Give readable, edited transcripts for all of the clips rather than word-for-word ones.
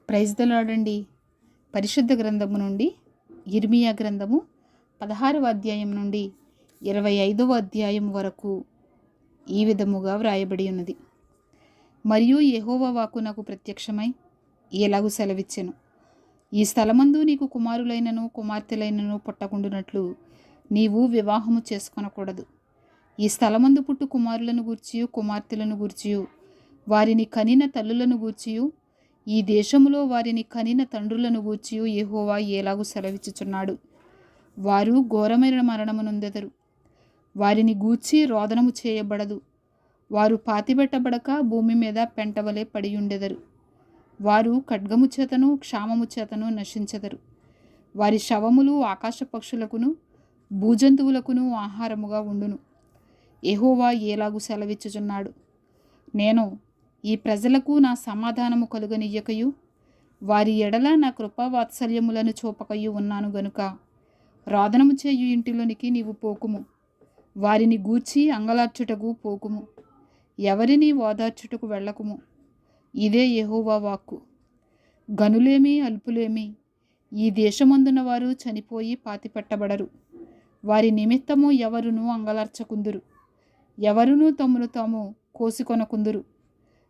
Praise the lord అండి. పరిశుద్ధ గ్రంథము నుండి యిర్మీయా గ్రంథము 16వ అధ్యాయం నుండి 25వ అధ్యాయం వరకు ఈ విధముగా వ్రాయబడి ఉన్నది. మరియు యెహోవా వాక్కు నాకు ప్రత్యక్షమై ఎలాగు సెలవిచ్చెను, ఈ స్థలమందు నీకు కుమారులైనను కుమార్తెలైనను పుట్టకుండునట్లు నీవు వివాహము చేసుకొనకూడదు. ఈ స్థలమందు పుట్టు కుమారులను గూర్చియు కుమార్తెలను గూర్చియు వారిని కనిన తల్లులను గూర్చియు ఈ దేశములో వారిని కనిన తండ్రులను గూర్చియు యెహోవా ఎలాగు సెలవిచ్చుచున్నాడు, వారు ఘోరమైన మరణమునొందెదరు. వారిని గూర్చి రోదనము చేయబడదు. వారు పాతిపెట్టబడక భూమి మీద పెంటవలే పడియుండెదరు. వారు ఖడ్గము చేతను క్షామము చేతను నశించెదరు. వారి శవములు ఆకాశ పక్షులకును భూజంతువులకును ఆహారముగా ఉండును. యెహోవా ఎలాగు సెలవిచ్చుచున్నాడు, నేను ఈ ప్రజలకు నా సమాధానము కలుగనియ్యకయు వారి ఎడల నా కృపావాత్సల్యములను చూపకయు ఉన్నాను గనుక రోదనము చేయు ఇంటిలోనికి నీవు పోకుము. వారిని గూర్చి అంగలార్చుటకు పోకుము. ఎవరిని ఓదార్చుటకు వెళ్ళకుము. ఇదే యెహోవా వాక్కు. గనులేమి అల్పులేమి ఈ దేశమందున వారు చనిపోయి పాతిపెట్టబడరు. వారి నిమిత్తము ఎవరునూ అంగలార్చకుందురు. ఎవరునూ తమ్మును తాము కోసికొనకుందురు.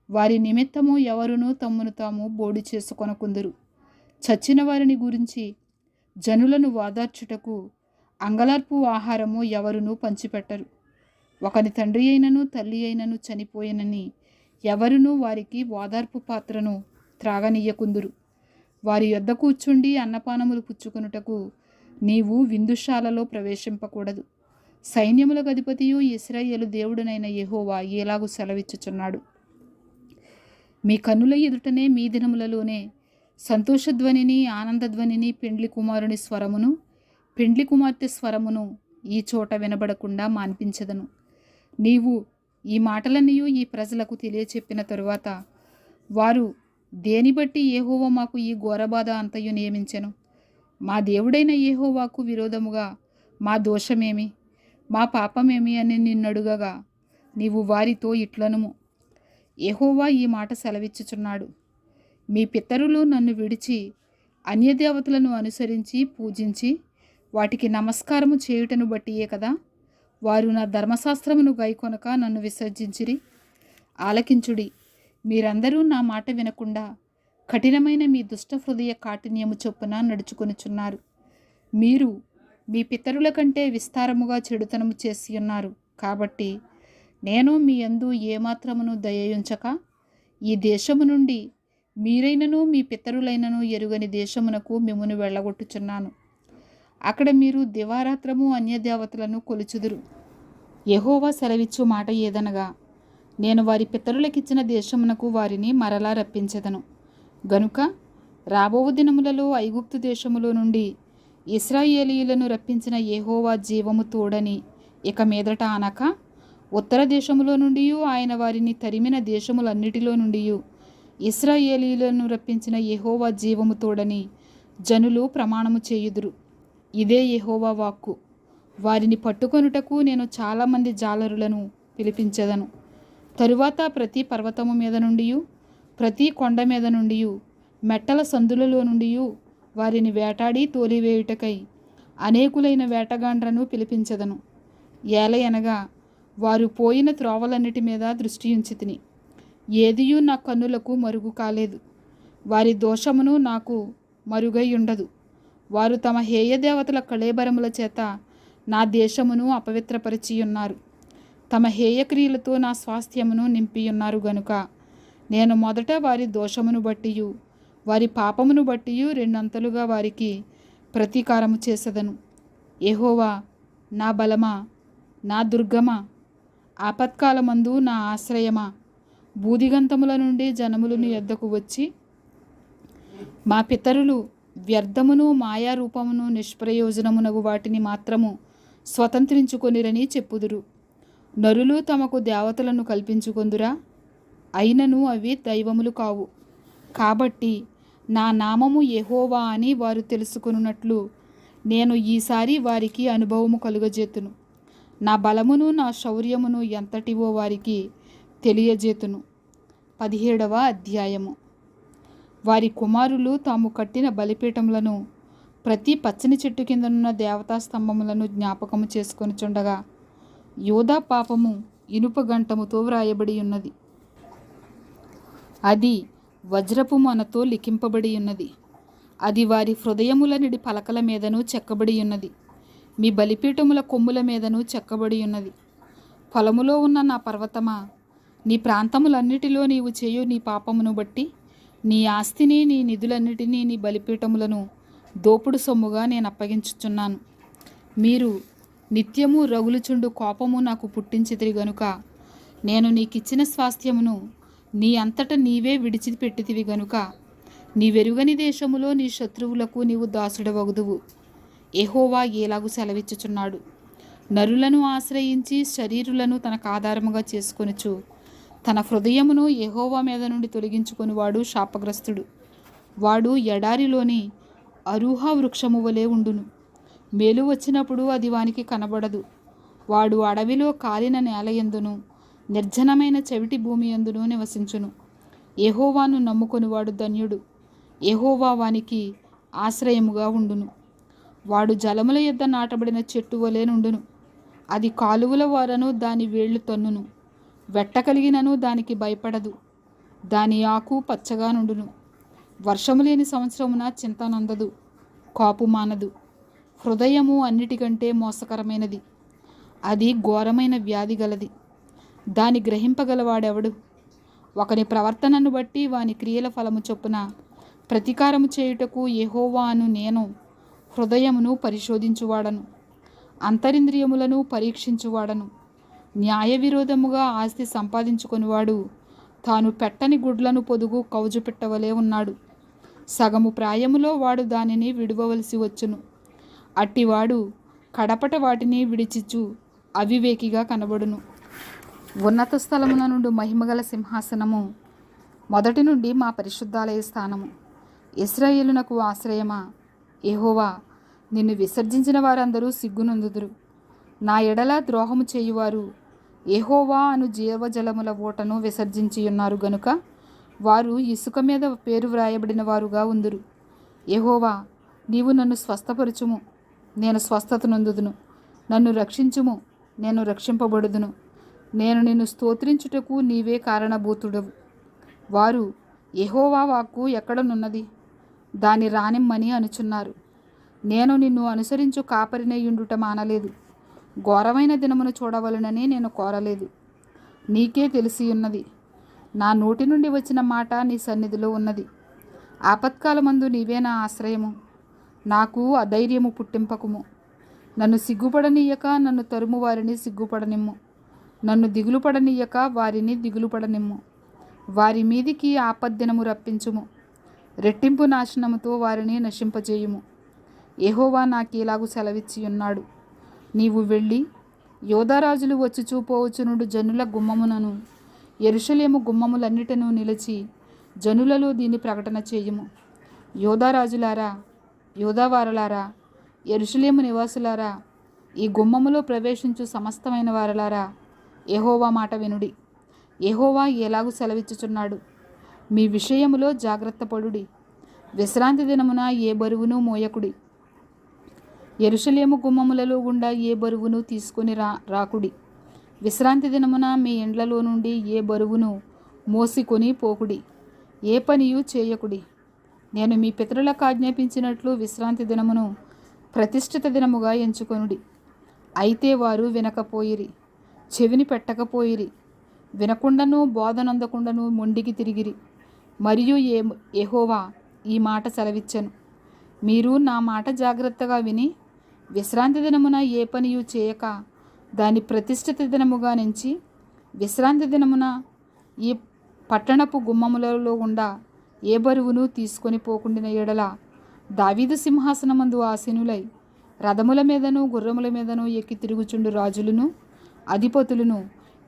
వారి నిమిత్తము ఎవరునూ తమ్మును తాము బోడి చేసుకొనకుందురు. చచ్చిన వారిని గురించి జనులను వాదార్చుటకు అంగలార్పు ఆహారము ఎవరునూ పంచిపెట్టరు. ఒకని తండ్రి అయినను తల్లి అయినను చనిపోయినని ఎవరునూ వారికి ఓదార్పు పాత్రను త్రాగనీయకుందురు. వారి యొద్ద కూర్చుండి అన్నపానములు పుచ్చుకొనుటకు నీవు విందుశాలలో ప్రవేశింపకూడదు. సైన్యములకు అధిపతియు ఇశ్రాయేలు దేవుడునైన యెహోవా ఎలాగు సెలవిచ్చుచున్నాడు, మీ కన్నుల ఎదుటనే మీ దినములలోనే సంతోషధ్వనిని ఆనందధ్వనిని పెండ్లి కుమారుని స్వరమును పెండ్లి కుమార్తె స్వరమును ఈ చోట వినబడకుండా మాన్పించదను. నీవు ఈ మాటలన్నీ ఈ ప్రజలకు తెలియచెప్పిన తరువాత వారు దేని బట్టి యెహోవా మాకు ఈ ఘోరబాధ అంతయు నియమించెను? మా దేవుడైన యెహోవాకు విరోధముగా మా దోషమేమి, మా పాపమేమి అని నిన్నడుగగా నీవు వారితో ఇట్లనుము, యెహోవా ఈ మాట సెలవిచ్చుచున్నాడు, మీ పితరులు నన్ను విడిచి అన్యదేవతలను అనుసరించి పూజించి వాటికి నమస్కారము చేయుటను బట్టియే కదా వారు నా ధర్మశాస్త్రమును గైకొనక నన్ను విసర్జించిరి. ఆలకించుడి, మీరందరూ నా మాట వినకుండా కఠినమైన మీ దుష్ట హృదయ కాఠిన్యము చొప్పున నడుచుకొనుచున్నారు. మీరు మీ పితరుల కంటే విస్తారముగా చెడుతనము చేసి ఉన్నారు. కాబట్టి నేను మీ యందు ఏమాత్రమును దయయుంచక ఈ దేశము నుండి మీరైనను మీ పితరులైనను ఎరుగని దేశమునకు మిమ్మును వెళ్ళగొట్టుచున్నాను. అక్కడ మీరు దివారాత్రము అన్యదేవతలను కొలుచుదురు. యెహోవా సెలవిచ్చు మాట ఏదనగా, నేను వారి పితరులకిచ్చిన దేశమునకు వారిని మరలా రప్పించెదను. గనుక రాబో దినములలో ఐగుప్తు దేశములో నుండి ఇశ్రాయేలీయులను రప్పించిన యెహోవా జీవము తోడని ఇక మీదట అనక, ఉత్తర దేశములో నుండి ఆయన వారిని తరిమిన దేశములన్నిటిలో నుండి ఇశ్రాయేలీయులను రప్పించిన యెహోవా జీవము తోడని జనులు ప్రమాణము చేయుదురు. ఇదే యెహోవా వాక్కు. వారిని పట్టుకొనుటకు నేను చాలామంది జాలరులను పిలిపించెదను. తరువాత ప్రతి పర్వతము మీద నుండి ప్రతి కొండ మీద నుండి మెట్టల సందులలో నుండి వారిని వేటాడి తోలివేయుటకై అనేకులైన వేటగాండ్రను పిలిపించెదను. ఏలయనగా వారు పోయిన త్రోవలన్నిటి మీద దృష్టి ఉంచితిని, ఏదియూ నా కన్నులకు మరుగు కాలేదు. వారి దోషమును నాకు మరుగై ఉండదు. వారు తమ హేయదేవతల కళేబరముల చేత నా దేశమును అపవిత్రపరిచియున్నారు. తమ హేయక్రియలతో నా స్వాస్థ్యమును నింపియున్నారు గనుక నేను మొదట వారి దోషమును బట్టియు వారి పాపమును బట్టియు రెండంతలుగా వారికి ప్రతీకారము చేసెదను. యెహోవా నా బలమా, నా దుర్గమా, ఆపత్కాలమందు నా ఆశ్రయమా, బూదిగంతముల నుండి జనములను యొద్దకు వచ్చి మా పితరులు వ్యర్థమును మాయారూపమును నిష్ప్రయోజనమునగు వాటిని మాత్రము స్వతంత్రించుకొనిరని చెప్పుదురు. నరులు తమకు దేవతలను కల్పించుకొందురా, అయినను అవి దైవములు కావు. కాబట్టి నా నామము యెహోవా అని వారు తెలుసుకొనున్నట్లు నేను ఈసారి వారికి అనుభవము కలుగజేతును. నా బలమును నా శౌర్యమును ఎంతటివో వారికి తెలియజేతును. 17వ అధ్యాయము. వారి కుమారులు తాము కట్టిన బలిపీఠములను ప్రతి పచ్చని చెట్టు కిందనున్న దేవతా స్తంభములను జ్ఞాపకము చేసుకొని చుండగా యోధా పాపము ఇనుప గంటముతో వ్రాయబడి ఉన్నది. అది వజ్రపు మనతో లిఖింపబడి ఉన్నది. అది వారి హృదయములనిడి పలకల మీదను చెక్కబడి ఉన్నది. మీ బలిపీఠముల కొమ్ముల మీదను చెక్కబడి ఉన్నది. పొలములో ఉన్న నా పర్వతమా, నీ ప్రాంతములన్నిటిలో నీవు చేయు నీ పాపమును బట్టి నీ ఆస్తిని, నీ నిధులన్నిటినీ, నీ బలిపీఠములను దోపుడు సొమ్ముగా నేను అప్పగించుచున్నాను. మీరు నిత్యము రగులుచుండు కోపము నాకు పుట్టించితిరి గనుక నేను నీకిచ్చిన స్వాస్థ్యమును నీ అంతట నీవే విడిచిపెట్టితివి గనుక నీ వెరుగని దేశములో నీ శత్రువులకు నీవు దాసుడవగుదువు. యెహోవా ఏలాగు సెలవిచ్చుచున్నాడు. నరులను ఆశ్రయించి శరీరులను తనకు ఆధారముగా చేసుకొనుచు తన హృదయమును యెహోవా మీద నుండి తొలగించుకొనివాడు శాపగ్రస్తుడు. వాడు ఎడారిలోని అరూహ వృక్షము వలె ఉండును. మేలు వచ్చినప్పుడు అది వానికి కనబడదు. వాడు అడవిలో కాలిన నేలయందును నిర్జనమైన చెవిటి భూమి యందును నివసించును. యెహోవాను నమ్ముకొనివాడు ధన్యుడు. యెహోవా వానికి ఆశ్రయముగా ఉండును. వాడు జలముల యొద్ద నాటబడిన చెట్టు వలె నుండును. అది కాలువల వారను దాని వేళ్లు తన్నును. వెట్ట కలిగినను దానికి భయపడదు. దాని ఆకు పచ్చగా నుండును. వర్షము లేని సంవత్సరమున చింత నొందదు, కాపు మానదు. హృదయము అన్నిటికంటే మోసకరమైనది. అది ఘోరమైన వ్యాధి గలది. దాని గ్రహింపగలవాడెవడు? ఒకని ప్రవర్తనను బట్టి వాని క్రియల ఫలము చొప్పున ప్రతీకారము చేయుటకు యెహోవా అను నేను హృదయమును పరిశోధించువాడను, అంతరింద్రియములను పరీక్షించువాడను. న్యాయ విరోధముగా ఆస్తి సంపాదించుకొనివాడు తాను పెట్టని గుడ్లను పొదుగు కౌజు పెట్టవలే ఉన్నాడు. సగము ప్రాయములో వాడు దానిని విడువవలసి వచ్చును. అట్టివాడు కడపట వాటిని విడిచిచు అవివేకిగా కనబడును. ఉన్నత స్థలమున నుండి మహిమగల సింహాసనము, మొదటి నుండి మా పరిశుద్ధాలయ స్థానము. ఇశ్రాయేలునకు ఆశ్రయమా, యెహోవా, నిన్ను విసర్జించిన వారందరూ సిగ్గునందుదురు. నా ఎడల ద్రోహము చేయువారు యెహోవా అను జీవజలముల ఊటను విసర్జించి ఉన్నారు గనుక వారు ఇసుక మీద పేరు వ్రాయబడిన వారుగా ఉందురు. యెహోవా, నీవు నన్ను స్వస్థపరచుము, నేను స్వస్థత నొందుదును. నన్ను రక్షించుము, నేను రక్షింపబడుదును. నేను నిన్ను స్తోత్రించుటకు నీవే కారణభూతుడవు. వారు యెహోవా వాక్కు ఎక్కడనున్నది, దాని రానిమ్మని అనుచున్నారు. నేను నిన్ను అనుసరించు కాపరినయుండుట మానలేదు. ఘోరమైన దినమును చూడవలనని నేను కోరలేదు. నీకే తెలిసి ఉన్నది. నా నోటి నుండి వచ్చిన మాట నీ సన్నిధిలో ఉన్నది. ఆపత్కాలమందు నీవే నా ఆశ్రయము. నాకు అధైర్యము పుట్టింపకుము. నన్ను సిగ్గుపడనీయక నన్ను తరుము వారిని సిగ్గుపడనిమ్ము. నన్ను దిగులుపడనీయక వారిని దిగులుపడనిమ్ము. వారి మీదికి ఆపద్దినము రప్పించుము. రెట్టింపు నాశనముతో వారిని నశింపజేయుము. యెహోవా నాకీలాగు సెలవిచ్చి ఉన్నాడు. నీవు వెళ్ళి యోధారాజులు వచ్చుచూ పోవచ్చునుండు జనుల గుమ్మమునను యెరూషలేము గుమ్మములన్నిటను నిలిచి జనులలో దీన్ని ప్రకటన చేయుము. యోధారాజులారా, యోధావారలారా, యెరూషలేము నివాసులారా, ఈ గుమ్మములో ప్రవేశించు సమస్తమైన వారలారా, యెహోవా మాట వినుడి. యెహోవా ఎలాగు సెలవిచ్చుచున్నాడు. మీ విషయములో జాగ్రత్త పడుడి. విశ్రాంతి దినమున ఏ బరువును మోయకుడి. యెరూషలేము గుమ్మములలో గుండా ఏ బరువును తీసుకొని రాకుడి. విశ్రాంతి దినమున మీ ఇండ్లలో నుండి ఏ బరువును మోసికొని పోకుడి. ఏ పనియు చేయకుడి. నేను మీ పితరులకు ఆజ్ఞాపించినట్లు విశ్రాంతి దినమును ప్రతిష్ఠిత దినముగా ఎంచుకొనుడి. అయితే వారు వినకపోయిరి, చెవిని పెట్టకపోయిరి. వినకుండాను బోధనందకుండాను మొండికి తిరిగిరి. మరియు యెహోవా ఈ మాట సెలవిచ్చెను. మీరు నా మాట జాగ్రత్తగా విని విశ్రాంతి దినమున ఏ పనియు చేయక దాని ప్రతిష్ఠిత దినముగా నుంచి విశ్రాంతి దినమున ఈ పట్టణపు గుమ్మములలో గుండా ఏ బరువును తీసుకొని పోకుండిన ఎడల దావీదు సింహాసనమందు ఆసీనులై రథముల మీదను గుర్రముల మీదను ఎక్కి తిరుగుచుండు రాజులను అధిపతులను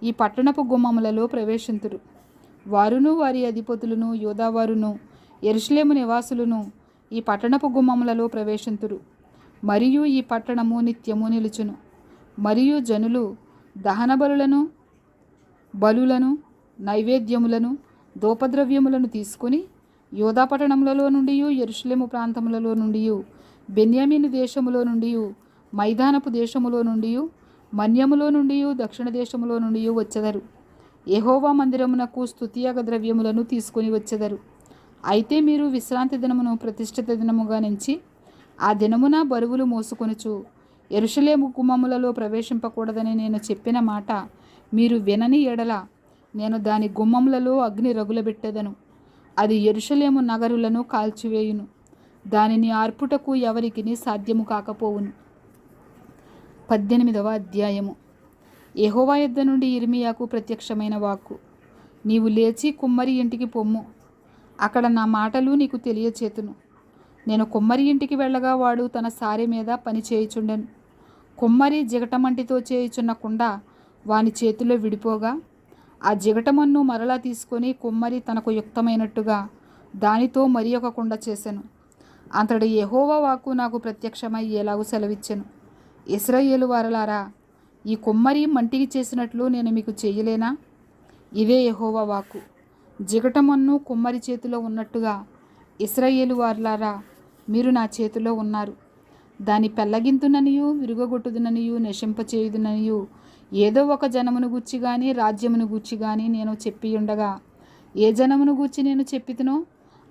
ఈ పట్టణపు గుమ్మములలో ప్రవేశింతురు. వారును వారి అధిపతులను యోధావారును యెరూషలేము నివాసులను ఈ పట్టణపు గుమ్మములలో ప్రవేశింతురు. మరియు ఈ పట్టణము నిత్యము నిలుచును. మరియు జనులు దహన బలులను నైవేద్యములను ధూపద్రవ్యములను తీసుకుని యోధా పట్టణములలో నుండి, యెరూషలేము ప్రాంతములలో నుండి, బెన్యామీను దేశములో నుండి, మైదానపు దేశములో నుండి, మన్యములో నుండి, దక్షిణ దేశములో నుండి వచ్చెదరు. యెహోవా మందిరమునకు స్తుతియాగ ద్రవ్యములను తీసుకొని వచ్చెదరు. అయితే మీరు విశ్రాంతి దినమును ప్రతిష్ఠిత దినముగా నుంచి ఆ దినమున బరువులు మోసుకొనుచు యెరూషలేము గుమ్మములలో ప్రవేశింపకూడదని నేను చెప్పిన మాట మీరు వినని ఎడల నేను దాని గుమ్మములలో అగ్ని రగులబెట్టెదను. అది యెరూషలేము నగరులను కాల్చివేయును. దానిని ఆర్పుటకు ఎవరికిని సాధ్యము కాకపోవును. 18వ అధ్యాయము. యెహోవా యొద్ద నుండి యిర్మీయాకు ప్రత్యక్షమైన వాక్కు. నీవు లేచి కుమ్మరి ఇంటికి పొమ్ము, అక్కడ నా మాటలు నీకు తెలియచేతును. నేను కుమ్మరి ఇంటికి వెళ్ళగా వాడు తన సారె మీద పని చేయుచుండెను. కుమ్మరి జిగటమంటితో చేయుచున్న కుండ వాని చేతిలో విడిపోగా ఆ జిగటమన్ను మరలా తీసుకొని కుమ్మరి తనకు యుక్తమైనట్టుగా దానితో మరి ఒక కుండ చేసెను. అంతటి యెహోవా వాక్కు నాకు ప్రత్యక్షమై ఎలాగూ సెలవిచ్చెను. ఇశ్రాయేలు వారలారా, ఈ కుమ్మరి మంటికి చేసినట్లు నేను మీకు చేయలేనా? ఇదే యెహోవా వాక్కు. జిగటమన్ను కుమ్మరి చేతిలో ఉన్నట్టుగా ఇశ్రాయేలు వారలారా, మీరు నా చేతిలో ఉన్నారు. దాని పెళ్ళగింతుననియు విరుగగొట్టుదుననియు నశింపచేయుదుననియు ఏదో ఒక జనమును గూర్చి గాని రాజ్యమును గూర్చి గాని నేను చెప్పియుండగా ఏ జనమును గూర్చి నేను చెప్పితునో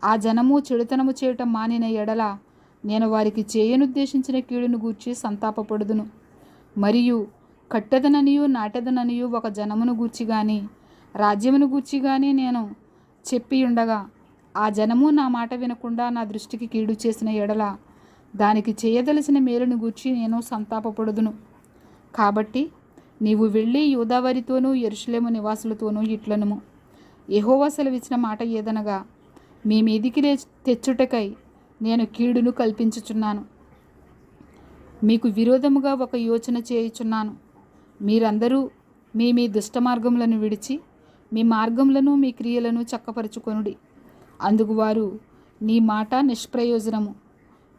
ఆ జనము చెడుతనము చేయటం మానిన ఎడల నేను వారికి చేయనుద్దేశించిన కీడును గూర్చి సంతాపపడుదును. మరియు కట్టెదననియు నాటెదననియు ఒక జనమును గూర్చి గాని రాజ్యమును గూర్చి గాని నేను చెప్పియుండగా ఆ జనము నా మాట వినకుండా నా దృష్టికి కీడు చేసిన ఎడల దానికి చేయదలసిన మేలును గూర్చి నేను సంతాపపడుదును. కాబట్టి నీవు వెళ్ళి యూదావారితోనూ యెరూషలేము నివాసులతోనూ ఇట్లనుము, యెహోవా సెలవిచ్చిన మాట ఏదనగా, మీ మీదికి తెచ్చుటకై నేను కీడును కల్పించుచున్నాను. మీకు విరోధముగా ఒక యోచన చేయుచున్నాను. మీరందరూ మీ మీ దుష్ట మార్గములను విడిచి మీ మార్గములను మీ క్రియలను చక్కపరుచుకొనుడి. అందుకు వారు, నీ మాట నిష్ప్రయోజనము,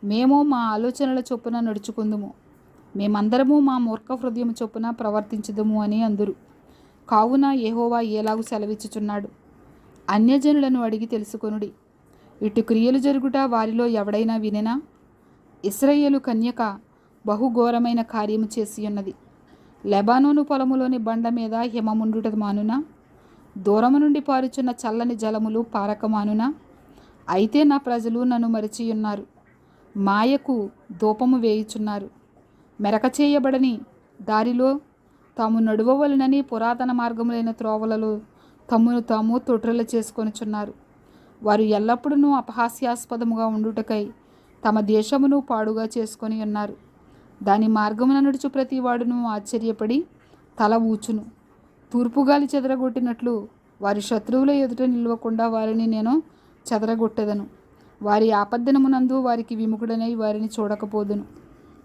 మేము మా ఆలోచనల చొప్పున నడుచుకుందుము, మేమందరము మా మూర్ఖ హృదయము చొప్పున ప్రవర్తించుదుము అని అందురు. కావున యెహోవా ఏలాగు సెలవిచ్చుచున్నాడు, అన్యజనులను అడిగి తెలుసుకొనుడి. ఇటు క్రియలు జరుగుట వారిలో ఎవడైనా వినెనా? ఇశ్రాయేలు కన్యక బహుఘోరమైన కార్యము చేసి ఉన్నది. లెబానోను పొలములోని బండ మీద హిమముండుట మానునా? దూరము నుండి పారుచున్న చల్లని జలములు పారక మానునా? అయితే నా ప్రజలు నన్ను మరచియున్నారు, మాయకు ధూపము వేయుచున్నారు. మెరక చేయబడని దారిలో తాము నడువవలనని పురాతన మార్గములైన త్రోవలలో తమ్మును తాము తొట్రెల చేసుకొనుచున్నారు. వారు ఎల్లప్పుడూ అపహాస్యాస్పదముగా ఉండుటకై తమ దేశమును పాడుగా చేసుకొని ఉన్నారు. దాని మార్గమున నడుచు ప్రతి వాడును ఆశ్చర్యపడి తల ఊచును. తూర్పుగాలి చెదరగొట్టినట్లు వారి శత్రువుల ఎదుట నిలవకుండా వారిని నేను చెదరగొట్టెదను. వారి ఆపద్దినమునందు వారికి విముఖుడనై వారిని చూడకపోదును.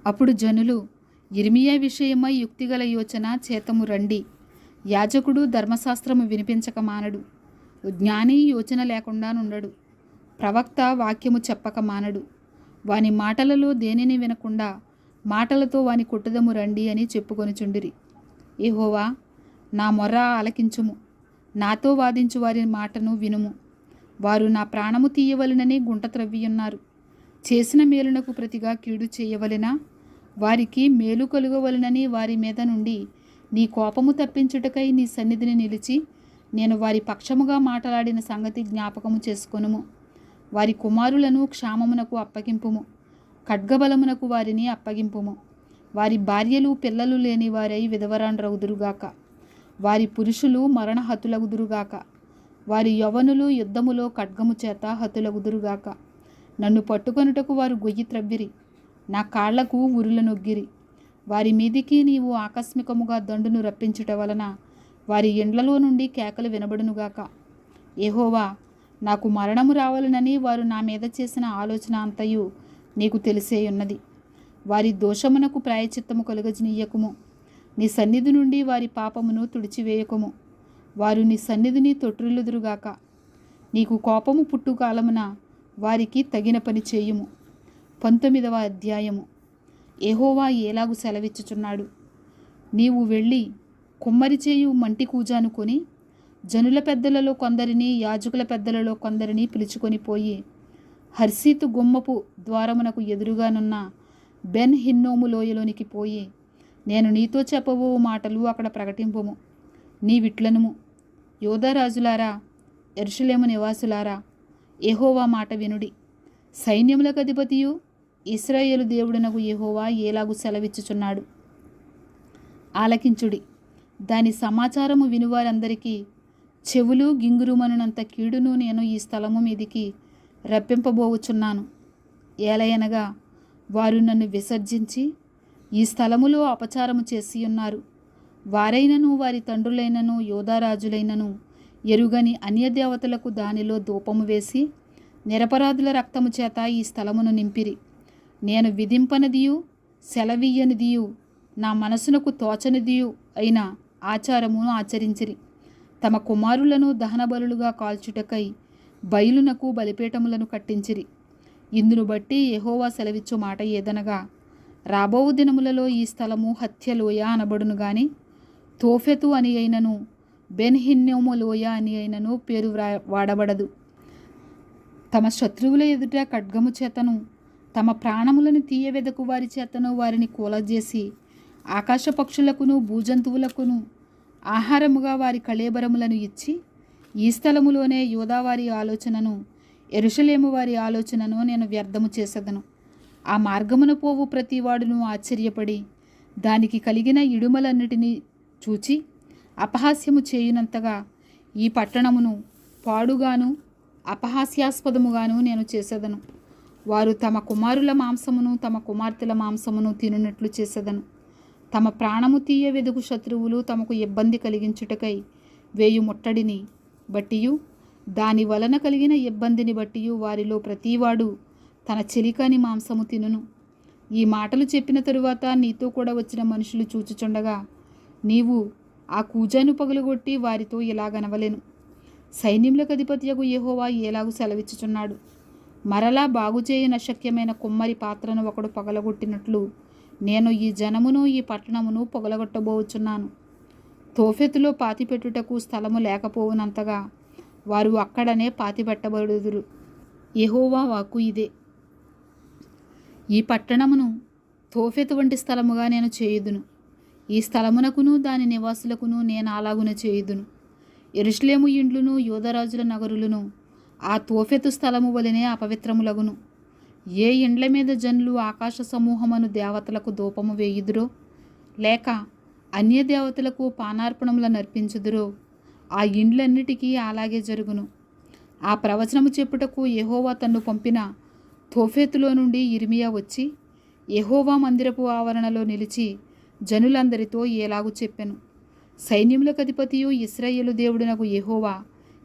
అప్పుడు జనులు, యిర్మీయా విషయమై యుక్తిగల యోచన చేతము రండి. యాజకుడు ధర్మశాస్త్రము వినిపించక మానడు, జ్ఞాని యోచన లేకుండా నుండడు, ప్రవక్త వాక్యము చెప్పక మానడు. వాని మాటలలో దేనిని వినకుండా మాటలతో వాని కొట్టుదము రండి అని చెప్పుకొనుచుండిరి. యెహోవా, నా మొర్ర ఆలకించుము, నాతో వాదించు వారి మాటను వినుము. వారు నా ప్రాణము తీయవలెనని గుంట త్రవ్వియున్నారు. చేసిన మేలునకు ప్రతిగా కీడు చేయవలెనా? వారికి మేలు కలుగవలెనని వారి మీద నుండి నీ కోపము తప్పించుటకై నీ సన్నిధిని నిలిచి నేను వారి పక్షముగా మాట్లాడిన సంగతి జ్ఞాపకము చేసుకొనుము. వారి కుమారులను క్షామమునకు అప్పగింపుము, ఖడ్గబలమునకు వారిని అప్పగింపుము. వారి భార్యలు పిల్లలు లేని వారై విధవరాండ్రగుదురుగాక. వారి పురుషులు మరణహతులగుదురుగాక. వారి యవనులు యుద్ధములో ఖడ్గము చేత హతులగుదురుగాక. నన్ను పట్టుకొనుటకు వారు గొయ్యి త్రవ్విరి, నా కాళ్లకు ఉరుల నొగ్గిరి. వారి మీదికి నీవు ఆకస్మికముగా దండును రప్పించుట వలన వారి ఇండ్లలో నుండి కేకలు వినబడునుగాక. యెహోవా, నాకు మరణము రావాలనని వారు నా మీద చేసిన ఆలోచన అంతయు నీకు తెలిసే ఉన్నది. వారి దోషమునకు ప్రాయచిత్తము కలుగజనీయకుము. నీ సన్నిధి నుండి వారి పాపమును తుడిచివేయకుము. వారు నీ సన్నిధిని తొట్టిల్లుదురుగాక. నీకు కోపము పుట్టు కాలమున వారికి తగిన పని చేయుము. 19వ అధ్యాయము. యెహోవా ఏలాగు సెలవిచ్చుచున్నాడు, నీవు వెళ్ళి కుమ్మరి చేయు మంటి కూజాను కొని జనుల పెద్దలలో కొందరిని, యాజకుల పెద్దలలో కొందరిని పిలుచుకొని పోయి హర్సీతు గుమ్మపు ద్వారమునకు ఎదురుగానున్న బెన్ హిన్నోము లోయలోనికి పోయి, నేను నీతో చెప్పబో మాటలు అక్కడ ప్రకటింపుము. నీ విట్లనుము. యోధారాజులారా, యెరూషలేము నివాసులారా, యెహోవా మాట వినుడి. సైన్యములకు అధిపతియు ఇశ్రాయేలు దేవుడునగు యెహోవా ఏలాగు సెలవిచ్చుచున్నాడు. ఆలకించుడి. దాని సమాచారము వినువారందరికీ చెవులు గింగురుమనునంత కీడును నేను ఈ స్థలము మీదికి రప్పింపబోవుచున్నాను. ఏలయనగా వారు నన్ను విసర్జించి ఈ స్థలములో అపచారము చేసి ఉన్నారు. వారైనను వారి తండ్రులైనను యోధారాజులైనను ఎరుగని అన్యదేవతలకు దానిలో ధూపము వేసి నిరపరాధుల రక్తము చేత ఈ స్థలమును నింపిరి. నేను విధింపనిదియు సెలవీయనిదియు నా మనసునకు తోచనిదియు అయిన ఆచారమును ఆచరించిరి. తమ కుమారులను దహన బలులుగా కాల్చుటకై బయలునకు బలిపీఠములను కట్టించిరి. ఇందును బట్టి యెహోవా సెలవిచ్చు మాట ఏదనగా, రాబో దినములలో ఈ స్థలము హత్యలోయ అనబడును గాని తోఫెతు అని అయినను బెన్ హిన్నోము లోయ అని అయినను పేరు వాడబడదు. తమ శత్రువుల ఎదుట ఖడ్గము చేతను తమ ప్రాణములను తీయవెదకు వారి చేతను వారిని కూలజేసి ఆకాశ పక్షులకును భూజంతువులకును ఆహారముగా వారి కళేబరములను ఇచ్చి ఈ స్థలములోనే యూదావారి ఆలోచనను యెరూషలేము వారి ఆలోచనను నేను వ్యర్థము చేసేదను. ఆ మార్గమున పోవు ప్రతివాడును ఆశ్చర్యపడి దానికి కలిగిన ఇడుమలన్నిటినీ చూచి అపహాస్యము చేయునంతగా ఈ పట్టణమును పాడుగాను అపహాస్యాస్పదముగాను నేను చేసేదను. వారు తమ కుమారుల మాంసమును తమ కుమార్తెల మాంసమును తినునట్లు చేసేదను. తమ ప్రాణము తీయ వెదుగు శత్రువులు తమకు ఇబ్బంది కలిగించుటకై వేయు ముట్టడిని బట్టియు దాని వలన కలిగిన ఇబ్బందిని బట్టియు వారిలో ప్రతివాడు తన చెలికాని మాంసము తినును. ఈ మాటలు చెప్పిన తరువాత నీతో కూడా వచ్చిన మనుషులు చూచుచుండగా నీవు ఆ కూజాను పగులగొట్టి వారితో ఇలాగనవలెను, సైన్యములకు అధిపతియగు యెహోవా ఏలాగు సెలవిచ్చుచున్నాడు. మరలా బాగుచేయన అశక్యమైన కుమ్మరి పాత్రను ఒకడు పగలగొట్టినట్లు నేను ఈ జనమును ఈ పట్టణమును పొగలగొట్టబోచున్నాను. తోఫెతులో పాతిపెట్టుటకు స్థలము లేకపోవునంతగా వారు అక్కడనే పాతిపెట్టబడుదురు. యెహోవా వాక్కు ఇదే. ఈ పట్టణమును తోఫెతు వంటి స్థలముగా నేను చేయుదును. ఈ స్థలమునకును దాని నివాసులకును నేను అలాగున చేయుదును. యెరూషలేము ఇండ్లును యోధరాజుల నగరులను ఆ తోఫెతు స్థలము వలనే అపవిత్రములగును. ఏ ఇండ్ల మీద జనులు ఆకాశ సమూహమును దేవతలకు ధూపము వేయుదురో లేక అన్య దేవతలకు పానార్పణములను అర్పించుదురో ఆ ఇండ్లన్నిటికీ అలాగే జరుగును. ఆ ప్రవచనము చెప్పుటకు యెహోవా తన్ను పంపిన తోఫెతులో నుండి యిర్మీయా వచ్చి యెహోవా మందిరపు ఆవరణలో నిలిచి జనులందరితో ఏలాగు చెప్పెను. సైన్యములకు అధిపతియు ఇశ్రాయేలు దేవుడునగు యెహోవా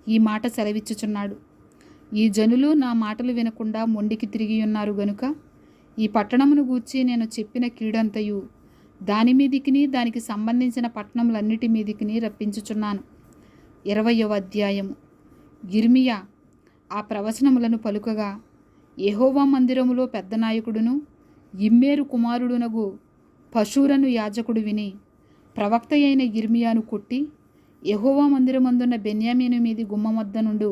ఈ మాట సెలవిచ్చుచున్నాడు. ఈ జనులు నా మాటలు వినకుండా మొండికి తిరిగి ఉన్నారు గనుక ఈ పట్టణమును గూర్చి నేను చెప్పిన కీడంతయు దాని మీదికిని దానికి సంబంధించిన పట్టణములన్నిటి మీదికిని రప్పించుచున్నాను. 20వ అధ్యాయము. యిర్మీయా ఆ ప్రవచనములను పలుకగా యెహోవా మందిరములో పెద్ద నాయకుడును ఇమ్మేరు కుమారుడునగు పషూరను యాజకుడు విని ప్రవక్త అయిన యిర్మీయాను కొట్టి యెహోవా మందిరమందున్న బెన్యామీను మీది గుమ్మమొద్ద నుండు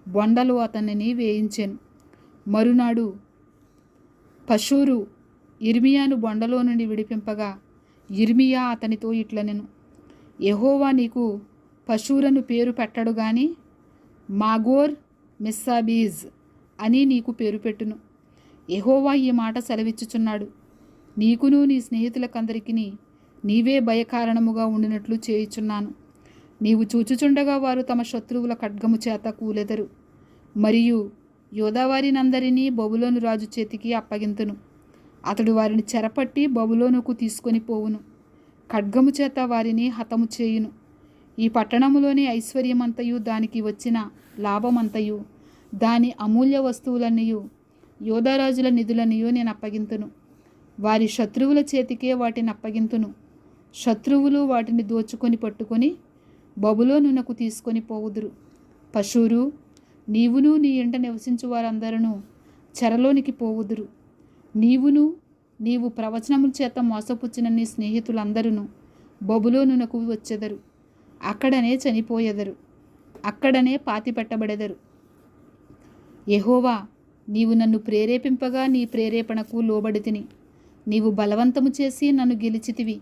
బొండలు అతనిని వేయించెను. మరునాడు పషూరు యిర్మీయాను బొండలో నుండి విడిపింపగా యిర్మీయా అతనితో ఇట్లనెను, యెహోవా నీకు పషూరను పేరు పెట్టడు గాని మాగోర్ మిస్సాబీజ్ అని నీకు పేరు పెట్టును. యెహోవా ఈ మాట సెలవిచ్చుచున్నాడు, నీకును నీ స్నేహితులకందరికీ నీవే భయకారణముగా ఉండినట్లు చేయుచున్నాను. నీవు చూచుచుండగా వారు తమ శత్రువుల ఖడ్గము చేత కూలెదరు. మరియు యోధావారినందరినీ బబులోను రాజు చేతికి అప్పగింతును. అతడు వారిని చెరపట్టి బబులోనుకు తీసుకొని పోవును. ఖడ్గము చేత వారిని హతము చేయును. ఈ పట్టణములోని ఐశ్వర్యమంతయు దానికి వచ్చిన లాభమంతయు దాని అమూల్య వస్తువులన్నయు యోధారాజుల నిధులన్నయు నేను అప్పగింతును. వారి శత్రువుల చేతికే వాటిని అప్పగింతును. శత్రువులు వాటిని దోచుకొని పట్టుకొని బబులోనునకు తీసుకొని పోవుదురు. పషూరు, నీవును నీ ఇంట నివసించు వారందరూ చెరలోనికి పోవుదురు. నీవు ప్రవచనముల చేత మోసపుచ్చిన నీ స్నేహితులందరూ బబులోనునకు వచ్చెదరు, అక్కడనే చనిపోయెదరు. అక్కడనే పాతిపెట్టబడెదరు. యెహోవా, నీవు నన్ను ప్రేరేపింపగా నీ ప్రేరేపణకు లోబడితిని. నీవు బలవంతము చేసి నన్ను గెలిచితివి.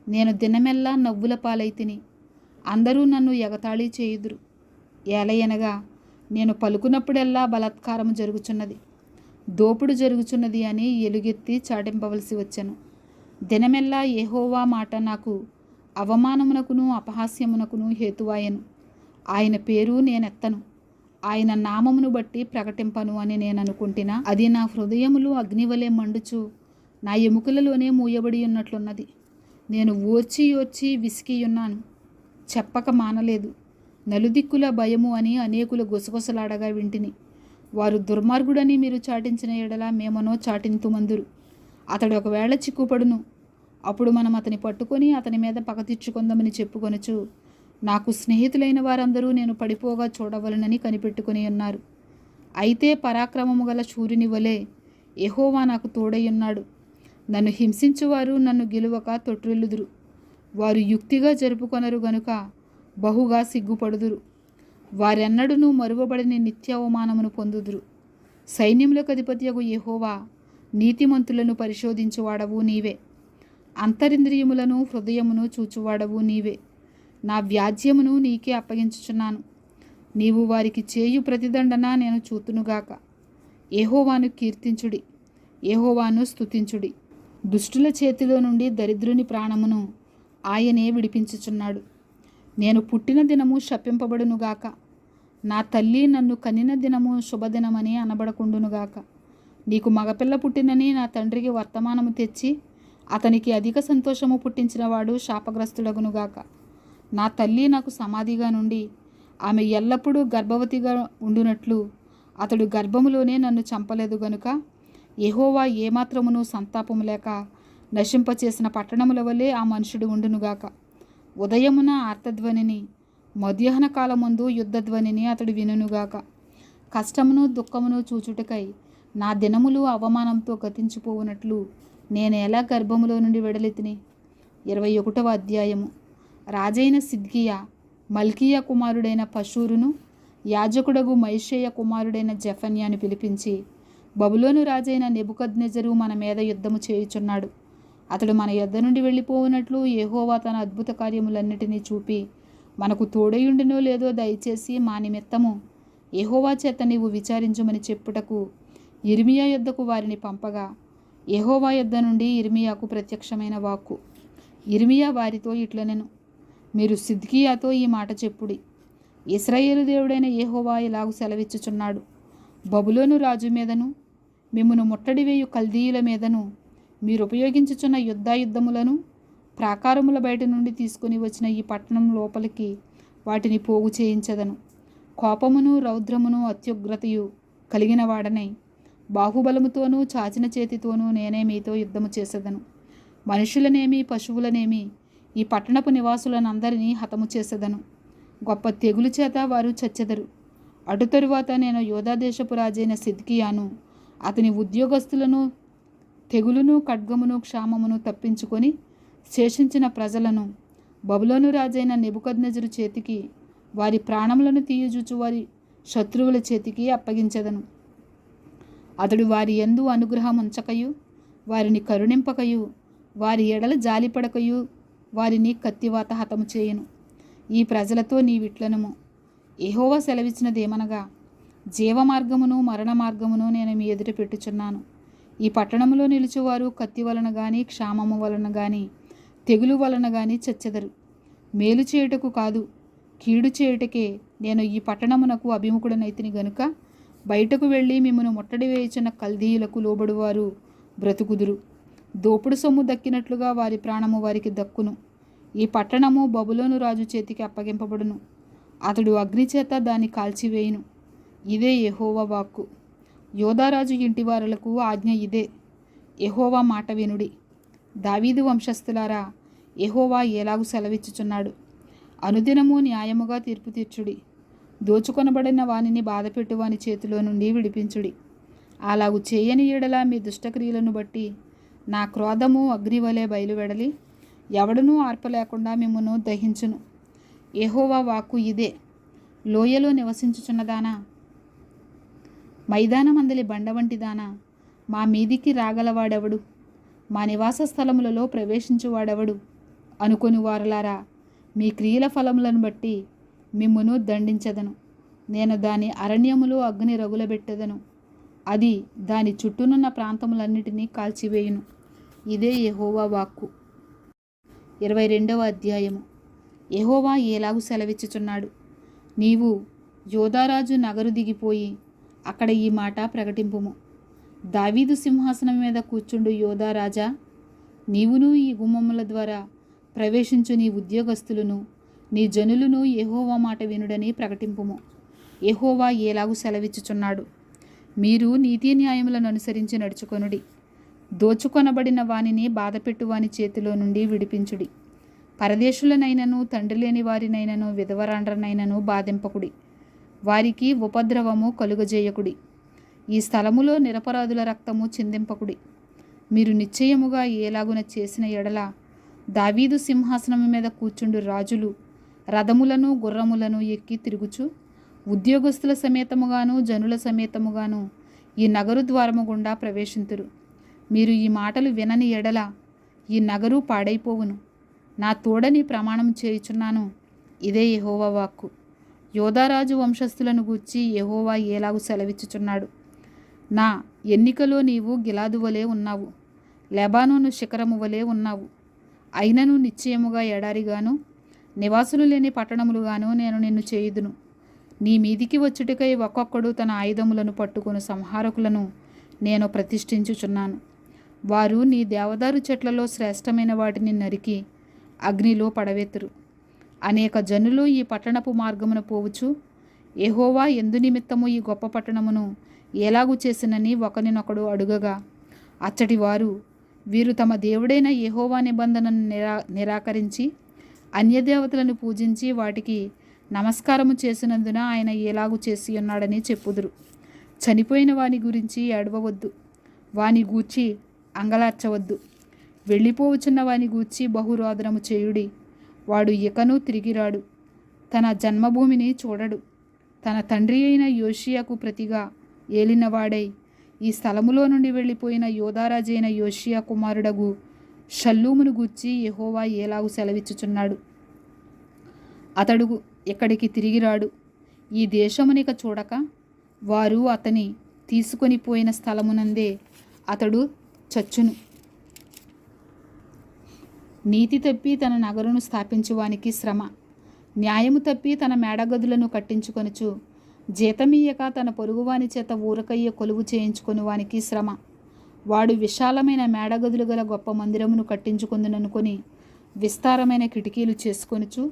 నేను దినమెల్లా నవ్వుల పాలైతిని. అందరూ నన్ను ఎగతాళి చేయుదురు. ఏలయనగా నేను పలుకున్నప్పుడెల్లా బలాత్కారము జరుగుచున్నది, దోపుడు జరుగుచున్నది అని ఎలుగెత్తి చాటింపవలసి వచ్చెను. దినమెల్లా యెహోవా మాట నాకు అవమానమునకును అపహాస్యమునకును హేతువాయెను. ఆయన పేరు నేనెత్తను, ఆయన నామమును బట్టి ప్రకటింపను అని నేను అనుకుంటున్నా. అది నా హృదయములు అగ్నివలే మండుచు నా ఎముకలలోనే మూయబడి ఉన్నట్లున్నది. నేను ఓర్చి విసికియున్నాను, చెప్పక మానలేదు. నలుదిక్కుల భయము అని అనేకులు గుసగుసలాడగా వింటిని. వారు దుర్మార్గుడని మీరు చాటించిన ఎడల మేమనో చాటింతుమందురు. అతడు ఒకవేళ చిక్కుపడును, అప్పుడు మనం అతని పట్టుకొని అతని మీద పగ తీర్చుకుందామని చెప్పుకొనుచు నాకు స్నేహితులైన వారందరూ నేను పడిపోగా చూడవలనని కనిపెట్టుకుని ఉన్నారు. అయితే పరాక్రమము గల శూరుని వలె యెహోవా నాకు తోడయ్యున్నాడు. నన్ను హింసించువారు నన్ను గెలువక తొట్టిల్లుదురు. వారు యుక్తిగా జరుపుకొనరు గనుక బహుగా సిగ్గుపడుదురు. వారెన్నడూనూ మరువబడిన నిత్య అవమానమును పొందుదురు. సైన్యములకు అధిపతియగు యెహోవా, నీతిమంతులను పరిశోధించువాడవు నీవే. అంతరింద్రియములను హృదయమును చూచువాడవు నీవే. నా వ్యాజ్యమును నీకే అప్పగించుచున్నాను. నీవు వారికి చేయు ప్రతిదండన నేను చూతునుగాక. యెహోవాను కీర్తించుడి, యెహోవాను స్తుతించుడి. దుష్టుల చేతిలో నుండి దరిద్రుని ప్రాణమును ఆయనే విడిపించుచున్నాడు. నేను పుట్టిన దినము శపింపబడునుగాక. నా తల్లి నన్ను కనిన దినము శుభదినమని అనబడకుండునుగాక. నీకు మగపిల్ల పుట్టినని నా తండ్రికి వర్తమానము తెచ్చి అతనికి అధిక సంతోషము పుట్టించినవాడు శాపగ్రస్తుడగునుగాక. నా తల్లి నాకు సమాధిగా నుండి ఆమె ఎల్లప్పుడూ గర్భవతిగా ఉండునట్లు అతడు గర్భములోనే నన్ను చంపలేదు గనుక యెహోవా ఏమాత్రమును సంతాపము లేక నశింపచేసిన పట్టణముల వలె ఆ మనుషుడు ఉండునుగాక. ఉదయమున ఆర్తధ్వనిని, మధ్యాహ్న కాలమందు యుద్ధధ్వనిని అతడు వినుగాక. కష్టమును దుఃఖమును చూచుటకై నా దినములు అవమానంతో గతించిపోవునట్లు నేను ఎలా గర్భములో నుండి వెడలితిని. 21వ అధ్యాయము. రాజైన సిద్కియా మల్కీయ కుమారుడైన పషూరును, యాజకుడగు మైషేయ కుమారుడైన జెఫన్యాను పిలిపించి, బబులోను రాజైన నెబుకద్నెజరు మన మీద యుద్ధము చేయుచున్నాడు. అతడు మన యొద్ద నుండి వెళ్ళిపోవునట్లు యెహోవా తన అద్భుత కార్యములన్నిటినీ చూపి మనకు తోడయుండునో లేదో దయచేసి మా నిమిత్తము యెహోవా చేత నీవు విచారించుమని చెప్పుటకు యిర్మీయా యొద్దకు వారిని పంపగా, యెహోవా యొద్ద నుండి యిర్మీయాకు ప్రత్యక్షమైన వాక్కు. యిర్మీయా వారితో ఇట్లనెను, మీరు సిద్కియాతో ఈ మాట చెప్పుడి. ఇశ్రాయేలు దేవుడైన యెహోవా ఇలాగు సెలవిచ్చుచున్నాడు, బబులోను రాజు మీదను మిమ్మును ముట్టడివేయు కల్దీయుల మీదను మీరు ఉపయోగించుచున్న యుద్ధములను ప్రాకారముల బయట నుండి తీసుకుని వచ్చిన ఈ పట్టణం లోపలికి వాటిని పోగు చేయించదను. కోపమును రౌద్రమును అత్యుగ్రతయు కలిగిన వాడనై బాహుబలముతోనూ చాచిన చేతితోనూ నేనే మీతో యుద్ధము చేసేదను. మనుషులనేమి పశువులనేమి ఈ పట్టణపు నివాసులనందరినీ హతము చేసేదను. గొప్ప తెగులు చేత వారు చచ్చెదరు. అటు తరువాత నేను యోధాదేశపు రాజైన సిద్కియాను అతని ఉద్యోగస్తులను తెగులును ఖడ్గమును క్షామమును తప్పించుకొని శేషించిన ప్రజలను బబులోను రాజైన నెబుకద్నెజరు చేతికి, వారి ప్రాణములను తీయజూచు వారి శత్రువుల చేతికి అప్పగించెదను. అతడు వారి యందు అనుగ్రహం ఉంచకయు వారిని కరుణింపకయు వారి ఎడల జాలిపడకయు వారిని కత్తివాత హతము చేయను. ఈ ప్రజలతో నీవిట్లనుము, యెహోవా సెలవిచ్చినదేమనగా, జీవమార్గమును మరణ మార్గమును నేను మీ ఎదుట పెట్టుచున్నాను. ఈ పట్టణంలో నిలుచువారు కత్తి వలన గాని క్షామము వలన గాని తెగులు వలన గాని చచ్చెదరు. మేలు చేయుటకు కాదు, కీడు చేయుటకే నేను ఈ పట్టణమునకు అభిముఖుడనైతిని గనుక బయటకు వెళ్ళి మిమ్మను ముట్టడి వేయుచున్న కల్దీయులకు లోబడువారు బ్రతుకుదురు. దోపుడు సొమ్ము దక్కినట్లుగా వారి ప్రాణము వారికి దక్కును. ఈ పట్టణము బబులోను రాజు చేతికి అప్పగింపబడును. అతడు అగ్నిచేత దాన్ని కాల్చివేయును. ఇదే యెహోవా వాక్కు. యోధారాజు ఇంటివారులకు ఆజ్ఞ ఇదే. యెహోవా మాట వినుడి. దావీదు వంశస్థులారా, యెహోవా ఎలాగు సెలవిచ్చుచున్నాడు, అనుదినము న్యాయముగా తీర్పు తీర్చుడి. దోచుకొనబడిన వానిని బాధపెట్టు వాని చేతిలో నుండి విడిపించుడి. అలాగు చేయని ఎడల మీ దుష్టక్రియలను బట్టి నా క్రోధము అగ్నివలే బయలువెడలి ఎవడనూ ఆర్పలేకుండా మిమ్మును దహించును. యెహోవా వాక్కు ఇదే. లోయలో నివసించుచున్నదానా, మైదానమందలి బండ వంటిదానా, మా మీదికి రాగలవాడెవడు, మా నివాస స్థలములలో ప్రవేశించువాడెవడు అనుకొని వారలారా, మీ క్రియల ఫలములను బట్టి మిమ్మును దండించదను. నేను దాని అరణ్యములో అగ్ని రగులబెట్టెదను, అది దాని చుట్టూనున్న ప్రాంతములన్నిటినీ కాల్చివేయును. ఇదే యెహోవా వాక్కు. 22వ అధ్యాయము. యెహోవా ఏలాగు సెలవిచ్చుచున్నాడు, నీవు యోధారాజు నగరు దిగిపోయి అక్కడ ఈ మాట ప్రకటింపుము. దావీదు సింహాసనం మీద కూర్చుండు యోధారాజా, నీవును ఈ గుమ్మముల ద్వారా ప్రవేశించు నీ ఉద్యోగస్తులను, నీ జనులను యెహోవా మాట వినుడని ప్రకటింపుము. యెహోవా ఏలాగు సెలవిచ్చుచున్నాడు, మీరు నీతి న్యాయములను అనుసరించి నడుచుకొనుడి. దోచుకొనబడిన వానిని బాధపెట్టు వాని చేతిలో నుండి విడిపించుడి. పరదేశులనైనను, తండ్రి లేని వారినైనను, విధవరాండ్రనైనను బాధింపకుడి. వారికి ఉపద్రవము కలుగజేయకుడి. ఈ స్థలములో నిరపరాధుల రక్తము చిందింపకుడి. మీరు నిశ్చయముగా ఏలాగున చేసిన ఎడల దావీదు సింహాసనము మీద కూర్చుండు రాజులు రథములను గుర్రములను ఎక్కి తిరుగుచు ఉద్యోగస్తుల సమేతముగాను జనుల సమేతముగాను ఈ నగరు ద్వారము గుండా ప్రవేశింతురు. మీరు ఈ మాటలు వినని ఎడల ఈ నగరు పాడైపోవును. నా తోడని ప్రమాణం చేయుచున్నాను. ఇదే యెహోవా వాక్కు. యోధారాజు వంశస్థులను గూర్చి యెహోవా ఏలాగు సెలవిచ్చుచున్నాడు, నా ఎన్నికలో నీవు గిలాదు వలె ఉన్నావు, లెబానోను శిఖరము వలె ఉన్నావు. అయినను నిశ్చయముగా ఎడారిగాను నివాసులు లేని పట్టణములుగాను నేను నిన్ను చేయుదును. నీ మీదికి వచ్చుటకై ఒక్కొక్కడు తన ఆయుధములను పట్టుకొని సంహారకులను నేను ప్రతిష్ఠించుచున్నాను. వారు నీ దేవదారు చెట్లలో శ్రేష్టమైన వాటిని నరికి అగ్నిలో పడవెత్తురు. అనేక జనులు ఈ పట్టణపు మార్గమున పోవచ్చు, యెహోవా ఎందు నిమిత్తము ఈ గొప్ప పట్టణమును ఎలాగు చేసినని ఒకరినొకడు అడుగగా, అచ్చటి వారు, వీరు తమ దేవుడైన యెహోవా నిబంధనను నిరాకరించి అన్యదేవతలను పూజించి వాటికి నమస్కారము చేసినందున ఆయన ఎలాగు చేసి ఉన్నాడని చెప్పుదురు. చనిపోయిన వాని గురించి ఏడవవద్దు, వాని గూర్చి అంగలార్చవద్దు. వెళ్ళిపోవచ్చున్న వాని గూర్చి బహురోదనము చేయుడి. వాడు ఇకను తిరిగిరాడు, తన జన్మభూమిని చూడడు. తన తండ్రి అయిన యోషియాకు ప్రతిగా ఏలినవాడై ఈ స్థలములో నుండి వెళ్ళిపోయిన యోధారాజైన యోషియా కుమారుడగు షల్లూమును గూర్చి యెహోవా ఏలాగు సెలవిచ్చుచున్నాడు, అతడు ఇక్కడికి తిరిగిరాడు. ఈ దేశమునిక చూడక వారు అతని తీసుకొని పోయిన స్థలమునందే అతడు చచ్చును. నీతి తప్పి తన నగరును స్థాపించువానికి శ్రమ. న్యాయము తప్పి తన మేడగదులను కట్టించుకొనుచు జీతమియ్యక తన పొరుగువాని చేత ఊరకయ్య కొలువు చేయించుకొని వానికి శ్రమ. వాడు విశాలమైన మేడగదులు గల గొప్ప మందిరమును కట్టించుకుందుననుకొని విస్తారమైన కిటికీలు చేసుకొనుచు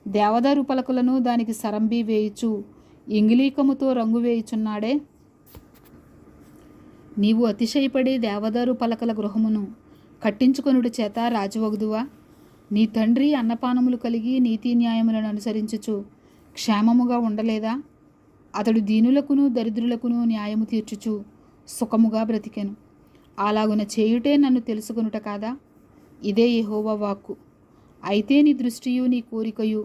దేవదారు పలకలను దానికి సరంబి వేయుచు ఇంగిలీకముతో రంగు వేయుచున్నాడే. నీవు అతిశయపడి దేవదారు పలకల గృహమును కట్టించుకొనుడి చేత రాజువగుదువా? నీ తండ్రి అన్నపానములు కలిగి నీతి న్యాయములను అనుసరించుచు క్షేమముగా ఉండలేదా? అతడు దీనులకును దరిద్రులకును న్యాయము తీర్చుచు సుఖముగా బ్రతికెను. అలాగున చేయుటే నన్ను తెలుసుకొనుట కాదా? ఇదే యెహోవా వాక్కు. అయితే నీ దృష్టియు నీ కోరికయు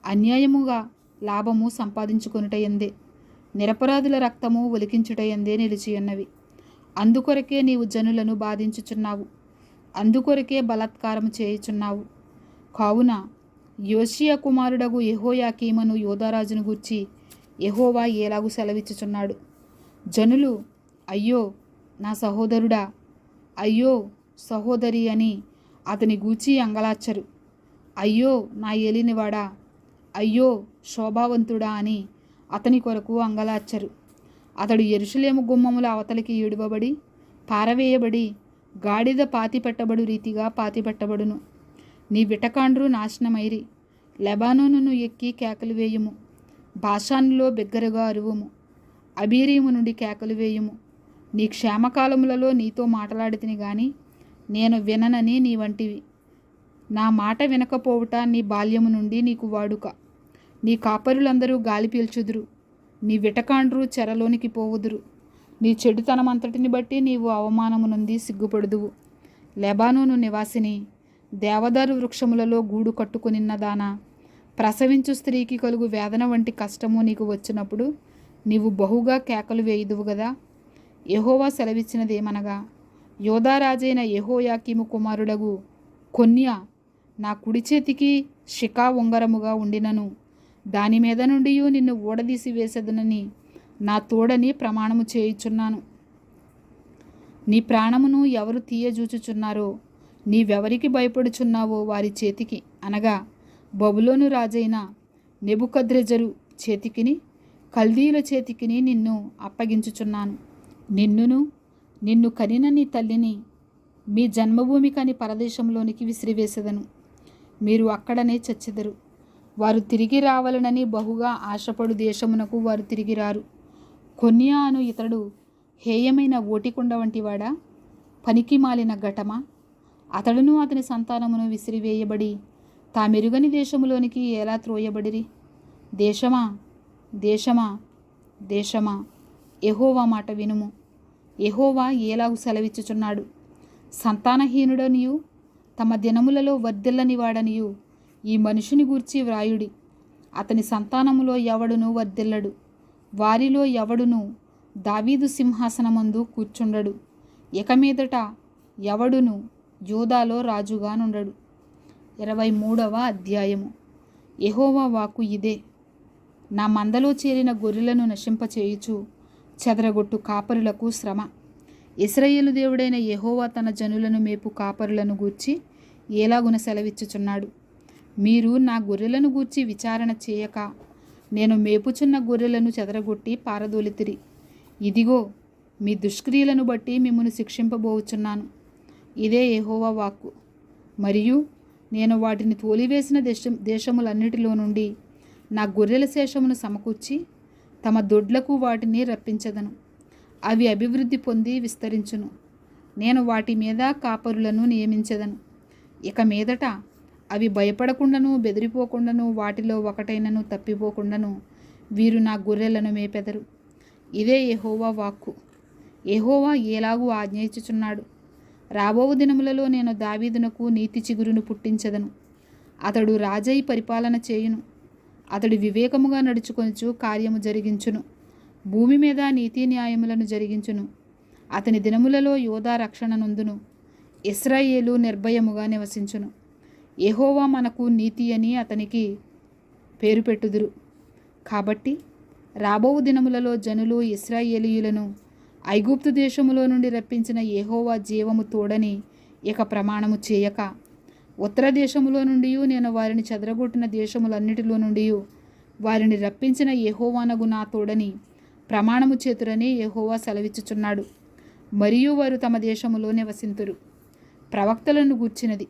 అన్యాయముగా లాభము సంపాదించుకొనుటయందే, నిరపరాధుల రక్తము ఒలికించుటయందే నిలిచియున్నవి. అందుకొరకే నీవు జనులను బాధించుచున్నావు, అందుకొరకే బలాత్కారము చేయుచున్నావు. కావున యోషియా కుమారుడగు యెహోయాకీమును యోధారాజును గూర్చి యెహోవా ఏలాగు సెలవిచ్చుచున్నాడు, జనులు అయ్యో నా సహోదరుడా, అయ్యో సహోదరి అని అతని గూర్చి అంగలార్చరు. అయ్యో నా ఏలినవాడా, అయ్యో శోభావంతుడా అని అతని కొరకు అంగలార్చరు. అతడు యెరూషలేము గుమ్మముల అవతలికి ఈడువబడి పారవేయబడి గాడిద పాతిపెట్టబడు రీతిగా పాతిపెట్టబడును. నీ విటకాండ్రు నాశనమైరి. లెబానోనును ఎక్కి కేకలు వేయుము, బాషానులో బిగ్గరగా అరువుము, అబీరీము నుండి కేకలు వేయుము. నీ క్షేమకాలములలో నీతో మాట్లాడితిని గాని నేను విననని నీ వంటివి. నా మాట వినకపోవుట నీ బాల్యము నుండి నీకు వాడుక. నీ కాపరులందరూ గాలి పీల్చుదురు, నీ విటకాండ్రు చెరలోనికి పోవుదురు. నీ చెడుతనమంతటిని బట్టి నీవు అవమానము నుండి సిగ్గుపడుదువు. లెబానోను నివాసిని, దేవదారు వృక్షములలో గూడు కట్టుకొనిన్నదానా, ప్రసవించు స్త్రీకి కలుగు వేదన వంటి కష్టము నీకు వచ్చినప్పుడు నీవు బహుగా కేకలు వేయుదువు గదా. యెహోవా సెలవిచ్చినదేమనగా, యోధారాజైన యెహోయాకీము కుమారుడగు కొన్యా నా కుడి చేతికి శిఖా ఉంగరముగా ఉండినను దాని మీద నుండి నిన్ను ఊడదీసి వేసేదనని నా తోడని ప్రమాణము చేయుచున్నాను. నీ ప్రాణమును ఎవరు తీయజూచుచున్నారో, నీవెవరికి భయపడుచున్నావో వారి చేతికి, అనగా బబులోను రాజైన నెబుకద్రెజరు చేతికిని కల్దీయుల చేతికిని నిన్ను అప్పగించుచున్నాను. నిన్ను కనిన నీ తల్లిని మీ జన్మభూమి కాని పరదేశంలోనికి విసిరివేసెదను. మీరు అక్కడనే చచ్చెదరు. వారు తిరిగి రావాలనని బహుగా ఆశపడు దేశమునకు వారు తిరిగి రారు. కొన్యా అను ఇతడు హేయమైన ఓటికుండ వంటివాడా, పనికి మాలిన ఘటమా? అతడును అతని సంతానమును విసిరివేయబడి తామెరుగని దేశములోనికి ఎలా త్రోయబడిరి? దేశమా దేశమా దేశమా, యెహోవా మాట వినుము. యెహోవా ఏలాగు సెలవిచ్చుచున్నాడు, సంతానహీనుడనియు తమ దినములలో వర్ధిల్లనివాడనియు ఈ మనుషుని గూర్చి వ్రాయుడి. అతని సంతానములో ఎవడును వర్ధిల్లడు, వారిలో ఎవడును దావీదు సింహాసనమందు కూర్చుండడు. ఇక మీదట ఎవడును యోధాలో రాజుగా నుండడు. 23వ అధ్యాయము. యెహోవా వాక్కు ఇదే. నా మందలో చేరిన గొర్రెలను నశింపచేయుచు చెదరగొట్టు కాపరులకు శ్రమ. ఇశ్రాయేలు దేవుడైన యెహోవా తన జనులను మేపు కాపరులను గూర్చి ఏలాగున సెలవిచ్చుచున్నాడు, మీరు నా గొర్రెలను గూర్చి విచారణ చేయక నేను మేపుచున్న గొర్రెలను చెదరగొట్టి పారదోలితిరి. ఇదిగో మీ దుష్క్రియలను బట్టి మిమ్మును శిక్షింపబోచున్నాను. ఇదే యెహోవా వాక్కు. మరియు నేను వాటిని తోలివేసిన దేశములన్నిటిలో నుండి నా గొర్రెల శేషమును సమకూర్చి తమ దొడ్లకు వాటిని రప్పించదను. అవి అభివృద్ధి పొంది విస్తరించును. నేను వాటి మీద కాపరులను నియమించదను. ఇక మీదట అవి భయపడకుండాను బెదిరిపోకుండాను వాటిలో ఒకటైనను తప్పిపోకుండాను వీరు నా గొర్రెలను మేపెదరు. ఇదే యెహోవా వాక్కు. యెహోవా ఏలాగూ ఆజ్ఞయించుచున్నాడు, రాబో దినములలో నేను దావీదునకు నీతి చిగురును పుట్టించదను. అతడు రాజై పరిపాలన చేయును. అతడు వివేకముగా నడుచుకొనుచు కార్యము జరిగించును. భూమి మీద నీతి న్యాయములను జరిగించును. అతని దినములలో యోధా రక్షణ నొందును. ఇశ్రాయేలు నిర్భయముగా నివసించును. యెహోవా మనకు నీతి అని అతనికి పేరు పెట్టుదురు. కాబట్టి రాబో దినములలో జనులు ఇశ్రాయేలీయులను ఐగుప్తు దేశములో నుండి రప్పించిన యెహోవా జీవము తోడని ఇక ప్రమాణము చేయక, ఉత్తర దేశములో నుండి నేను వారిని చెదరగొట్టిన దేశములన్నిటిలో నుండి వారిని రప్పించిన యెహోవానగు నా తోడని ప్రమాణము చేతురని యెహోవా సెలవిచ్చుచున్నాడు. మరియు వారు తమ దేశములో నివసింతురు. ప్రవక్తలను గూర్చినది.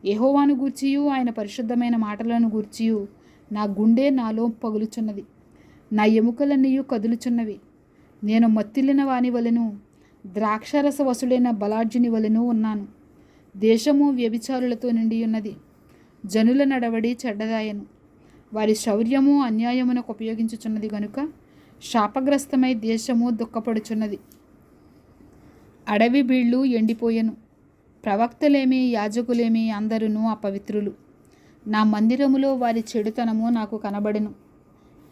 యెహోవాను గూర్చియు ఆయన పరిశుద్ధమైన మాటలను గూర్చియు నా గుండె నాలో పగులుచున్నది. నా ఎముకలన్నీ కదులుచున్నవి. నేను మత్తిల్లిన వాని వలెను ద్రాక్షరస వసుడైన బలార్జుని వలెను ఉన్నాను. దేశము వ్యభిచారులతో నిండి ఉన్నది. జనుల నడవడి చెడ్డదాయను. వారి శౌర్యము అన్యాయమునకు ఉపయోగించుచున్నది గనుక శాపగ్రస్తమై దేశము దుఃఖపడుచున్నది. అడవి బీళ్లు ఎండిపోయెను. ప్రవక్తలేమి యాజకులేమి అందరును అపవిత్రులు. నా మందిరములో వారి చెడుతనము నాకు కనబడెను.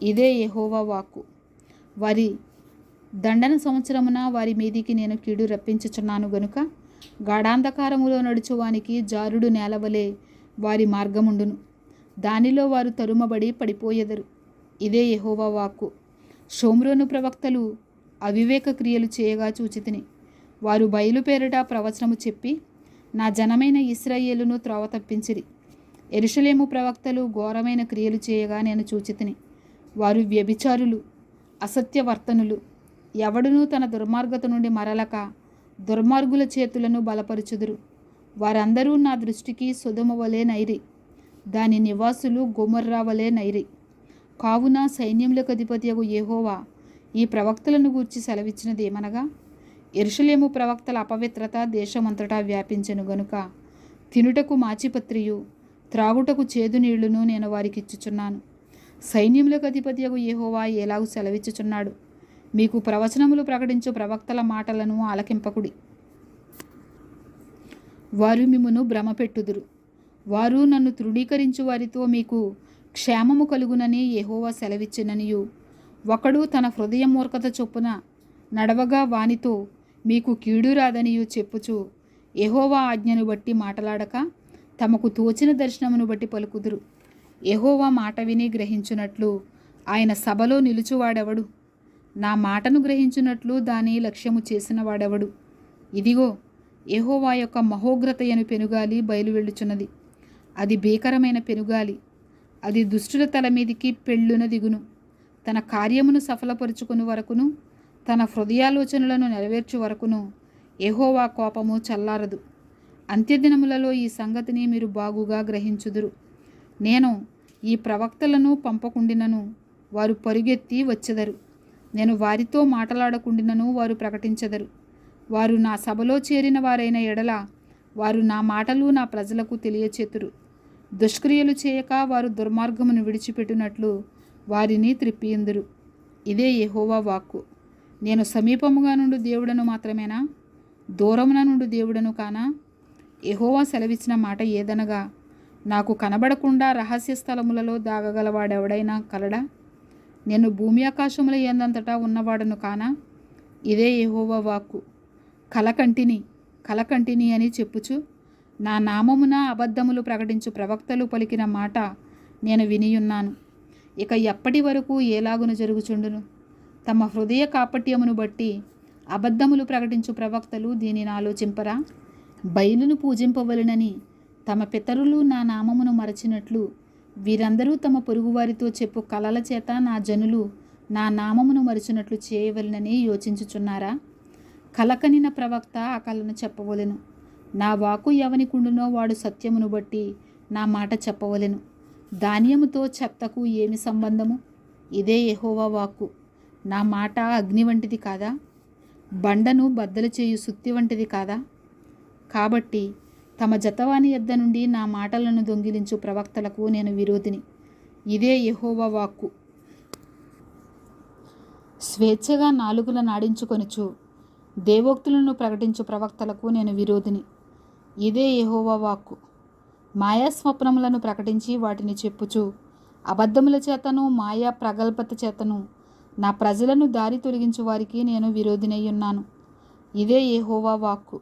ఇదే యెహోవా వాక్కు. వారి దండన సంవత్సరమున వారి మీదికి నేను కీడు రప్పించుచున్నాను గనుక గాఢాంధకారములో నడుచువానికి జారుడు నేలవలే వారి మార్గముండును. దానిలో వారు తరుమబడి పడిపోయెదరు. ఇదే యెహోవా వాక్కు. షోమ్రోను ప్రవక్తలు అవివేక క్రియలు చేయగా చూచితిని. వారు బయలుపేరట ప్రవచనము చెప్పి నా జనమైన ఇశ్రాయేలును త్రోవ తప్పించిరి. యెరూషలేము ప్రవక్తలు ఘోరమైన క్రియలు చేయగా నేను చూచితిని. వారు వ్యభిచారులు, అసత్యవర్తనులు. ఎవడునూ తన దుర్మార్గత నుండి మరలక దుర్మార్గుల చేతులను బలపరుచుదురు. వారందరూ నా దృష్టికి సొదొమ వలె నైరి, దాని నివాసులు గొమొర్రా వలె నైరి. కావున సైన్యములకు అధిపతియగు యెహోవా ఈ ప్రవక్తలను గూర్చి సెలవిచ్చినదేమనగా, యెరూషలేము ప్రవక్తల అపవిత్రత దేశమంతటా వ్యాపించెను గనుక తినుటకు మాచిపత్రియు త్రాగుటకు చేదు నీళ్లును నేను వారికి ఇచ్చుచున్నాను. సైన్యములకు అధిపతియగు యెహోవా ఎలాగూ సెలవిచ్చుచున్నాడు, మీకు ప్రవచనములు ప్రకటించు ప్రవక్తల మాటలను ఆలకింపకుడి. వారు మిమ్మును భ్రమపెట్టుదురు. వారు నన్ను తృణీకరించు వారితో మీకు క్షేమము కలుగునని యెహోవా సెలవిచ్చిననియు, ఒకడు తన హృదయ మూర్ఖత చొప్పున నడవగా వానితో మీకు కీడు రాదనియు చెప్పుచు యెహోవా ఆజ్ఞను బట్టి మాటలాడక తమకు తోచిన దర్శనమును బట్టి పలుకుదురు. యెహోవా మాట విని గ్రహించున్నట్లు ఆయన సభలో నిలుచువాడెవడు? నా మాటను గ్రహించున్నట్లు దాని లక్ష్యము చేసిన వాడెవడు? ఇదిగో, యెహోవా యొక్క మహోగ్రతయను పెనుగాలి బయలువెళ్ళుచున్నది. అది భీకరమైన పెనుగాలి. అది దుష్టుల తల మీదికి పెళ్ళున దిగును. తన కార్యమును సఫలపరుచుకుని వరకును, తన హృదయాలోచనలను నెరవేర్చు వరకును యెహోవా కోపము చల్లారదు. అంత్యదినములలో ఈ సంగతిని మీరు బాగుగా గ్రహించుదురు. నేను ఈ ప్రవక్తలను పంపకుండినను వారు పరుగెత్తి వచ్చెదరు. నేను వారితో మాటలాడకుండినను వారు ప్రకటించెదరు. వారు నా సభలో చేరిన వారైన ఎడల వారు నా మాటలు నా ప్రజలకు తెలియచేతురు. దుష్క్రియలు చేయక వారు దుర్మార్గమును విడిచిపెట్టినట్లు వారిని త్రిప్పియుందురు. ఇదే యెహోవా వాక్కు. నేను సమీపముగా నుండి దేవుడను మాత్రమేనా? దూరమున నుండి దేవుడను కానా? యెహోవా సెలవిచ్చిన మాట ఏదనగా, నాకు కనబడకుండా రహస్య స్థలములలో దాగగలవాడెవడైనా కలడా? నేను భూమి ఆకాశముల యందంతటా ఉన్నవాడను కానా? ఇదే యెహోవా వాక్కు. కలకంటిని అని చెప్పుచు నా నామమున అబద్ధములు ప్రకటించు ప్రవక్తలు పలికిన మాట నేను వినియున్నాను. ఇక ఎప్పటి వరకు ఏలాగున జరుగుచుండును? తమ హృదయ కాపట్యమును బట్టి అబద్ధములు ప్రకటించు ప్రవక్తలు దీనిని ఆలోచింపరా? బయలును పూజింపవలెనని తమ పితరులు నా నామమును మరచినట్లు వీరందరూ తమ పొరుగువారితో చెప్పు కలల చేత నా జనులు నా నామమును మరచినట్లు చేయవలెనని యోచించుచున్నారా? కలకనిన ప్రవక్త ఆ కలను చెప్పవలెను. నా వాక్కు ఎవనికుండునో వాడు సత్యమును బట్టి నా మాట చెప్పవలెను. ధాన్యముతో చెత్తకు ఏమి సంబంధము? ఇదే యెహోవా వాక్కు. నా మాట అగ్ని వంటిది కాదా? బండను బద్దలు చేయు సుత్తి వంటిది కాదా? కాబట్టి తమ జతవాని యొద్ద నుండి నా మాటలను దొంగిలించు ప్రవక్తలకు నేను విరోధిని. ఇదే యెహోవా వాక్కు. స్వేచ్ఛగా నాలుకల నాడించుకొనుచు దేవోక్తులను ప్రకటించు ప్రవక్తలకు నేను విరోధిని. ఇదే యెహోవా వాక్కు. మాయా స్వప్నములను ప్రకటించి వాటిని చెప్పుచు అబద్ధముల చేతను మాయా ప్రగల్భత చేతను నా ప్రజలను దారి తొలగించు వారికి నేను విరోధినయ్యున్నాను. ఇదే యెహోవా వాక్కు.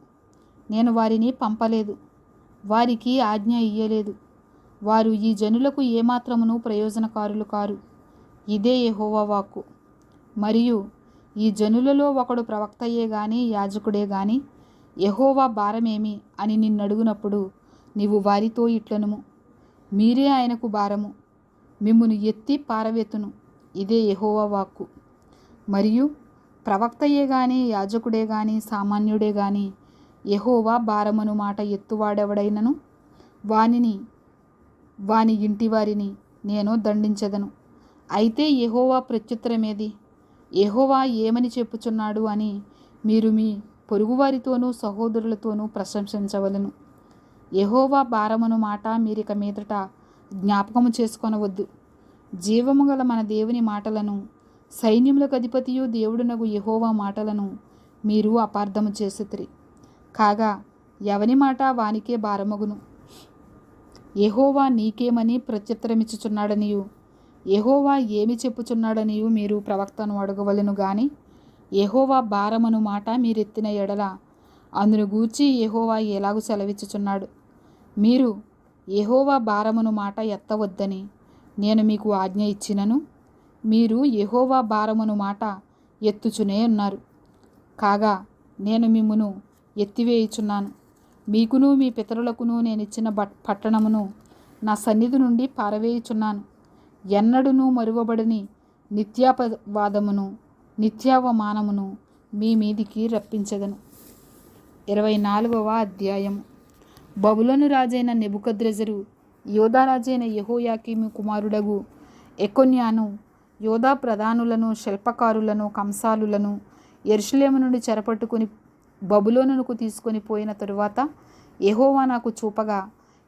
నేను వారిని పంపలేదు, వారికి ఆజ్ఞ ఇయ్యలేదు. వారు ఈ జనులకు ఏమాత్రమును ప్రయోజనకారులు కారు. ఇదే యెహోవా వాక్కు. మరియు ఈ జనులలో ఒకడు ప్రవక్తయే గాని యాజకుడే గాని యెహోవా భారమేమి అని నిన్నడుగునప్పుడు నీవు వారితో ఇట్లనుము, మీరే ఆయనకు భారము, మిమ్మును ఎత్తి పారవేతును. ఇదే యెహోవా వాక్కు. మరియు ప్రవక్తయే గాని యాజకుడే గాని సామాన్యుడే గాని యెహోవా భారమను మాట ఎత్తువాడెవడైనను వాని ఇంటివారిని నేను దండించెదను. అయితే యెహోవా ప్రత్యుత్తరమేది? యెహోవా ఏమని చెప్పుచున్నాడు అని మీరు మీ పొరుగువారితోనూ సహోదరులతోనూ ప్రశంసించవలెను. యెహోవా భారమను మాట మీరిక మీదట జ్ఞాపకము చేసుకొనవద్దు. జీవము గల మన దేవుని మాటలను, సైన్యములకు అధిపతియు దేవుడునగు యెహోవా మాటలను మీరు అపార్థము చేసితిరి. కాగా ఎవని మాట వానికే భారమగును. యెహోవా నీకేమని ప్రత్యుత్తరమిచ్చుచున్నాడనియు యెహోవా ఏమి చెప్పుచున్నాడనియు మీరు ప్రవక్తను అడగవలెను గాని యెహోవా భారమను మాట మీరెత్తిన ఎడల అందును గూర్చి యెహోవా ఎలాగు సెలవిచ్చుచున్నాడు? మీరు యెహోవా భారమను మాట ఎత్తవద్దని నేను మీకు ఆజ్ఞ ఇచ్చినను మీరు యెహోవా భారమను మాట ఎత్తుచునే ఉన్నారు. కాగా నేను మిమ్మును ఎత్తివేయుచున్నాను. మీకును మీ పితరులకును నేనిచ్చిన పట్టణమును నా సన్నిధి నుండి పారవేయుచున్నాను. ఎన్నడూనూ మరువబడని నిత్యాపవాదమును నిత్యావమానమును మీ మీదికి రప్పించెదను. 24వ అధ్యాయము. బబులోను రాజైన నెబుకద్రెజరు యోధా రాజైన యెహోయాకీము కుమారుడగు ఎకొన్యాను యోధా ప్రధానులను శిల్పకారులను కంసాలులను యెరూషలేము నుండి చెరపట్టుకుని బబులోనుకు తీసుకొని పోయిన తరువాత యెహోవా నాకు చూపగా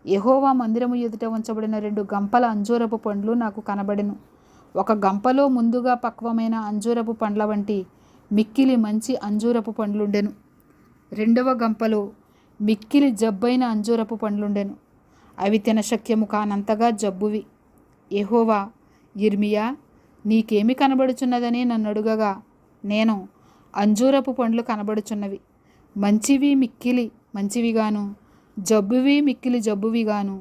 యెహోవా మందిరము ఎదుట ఉంచబడిన 2 గంపల అంజూరపు పండ్లు నాకు కనబడెను. ఒక గంపలో ముందుగా పక్వమైన అంజూరపు పండ్ల వంటి మిక్కిలి మంచి అంజూరపు పండ్లుండెను. రెండవ గంపలో మిక్కిలి జబ్బైన అంజూరపు పండ్లుండెను. అవి తినశక్యము కానంతగా జబ్బువి. యెహోవా, యిర్మీయా, నీకేమి కనబడుచున్నదని నన్ను అడుగగా, నేను, అంజూరపు పండ్లు కనబడుచున్నవి, మంచివి మిక్కిలి మంచివిగాను, జబ్బువి మిక్కిలి జబ్బువిగాను,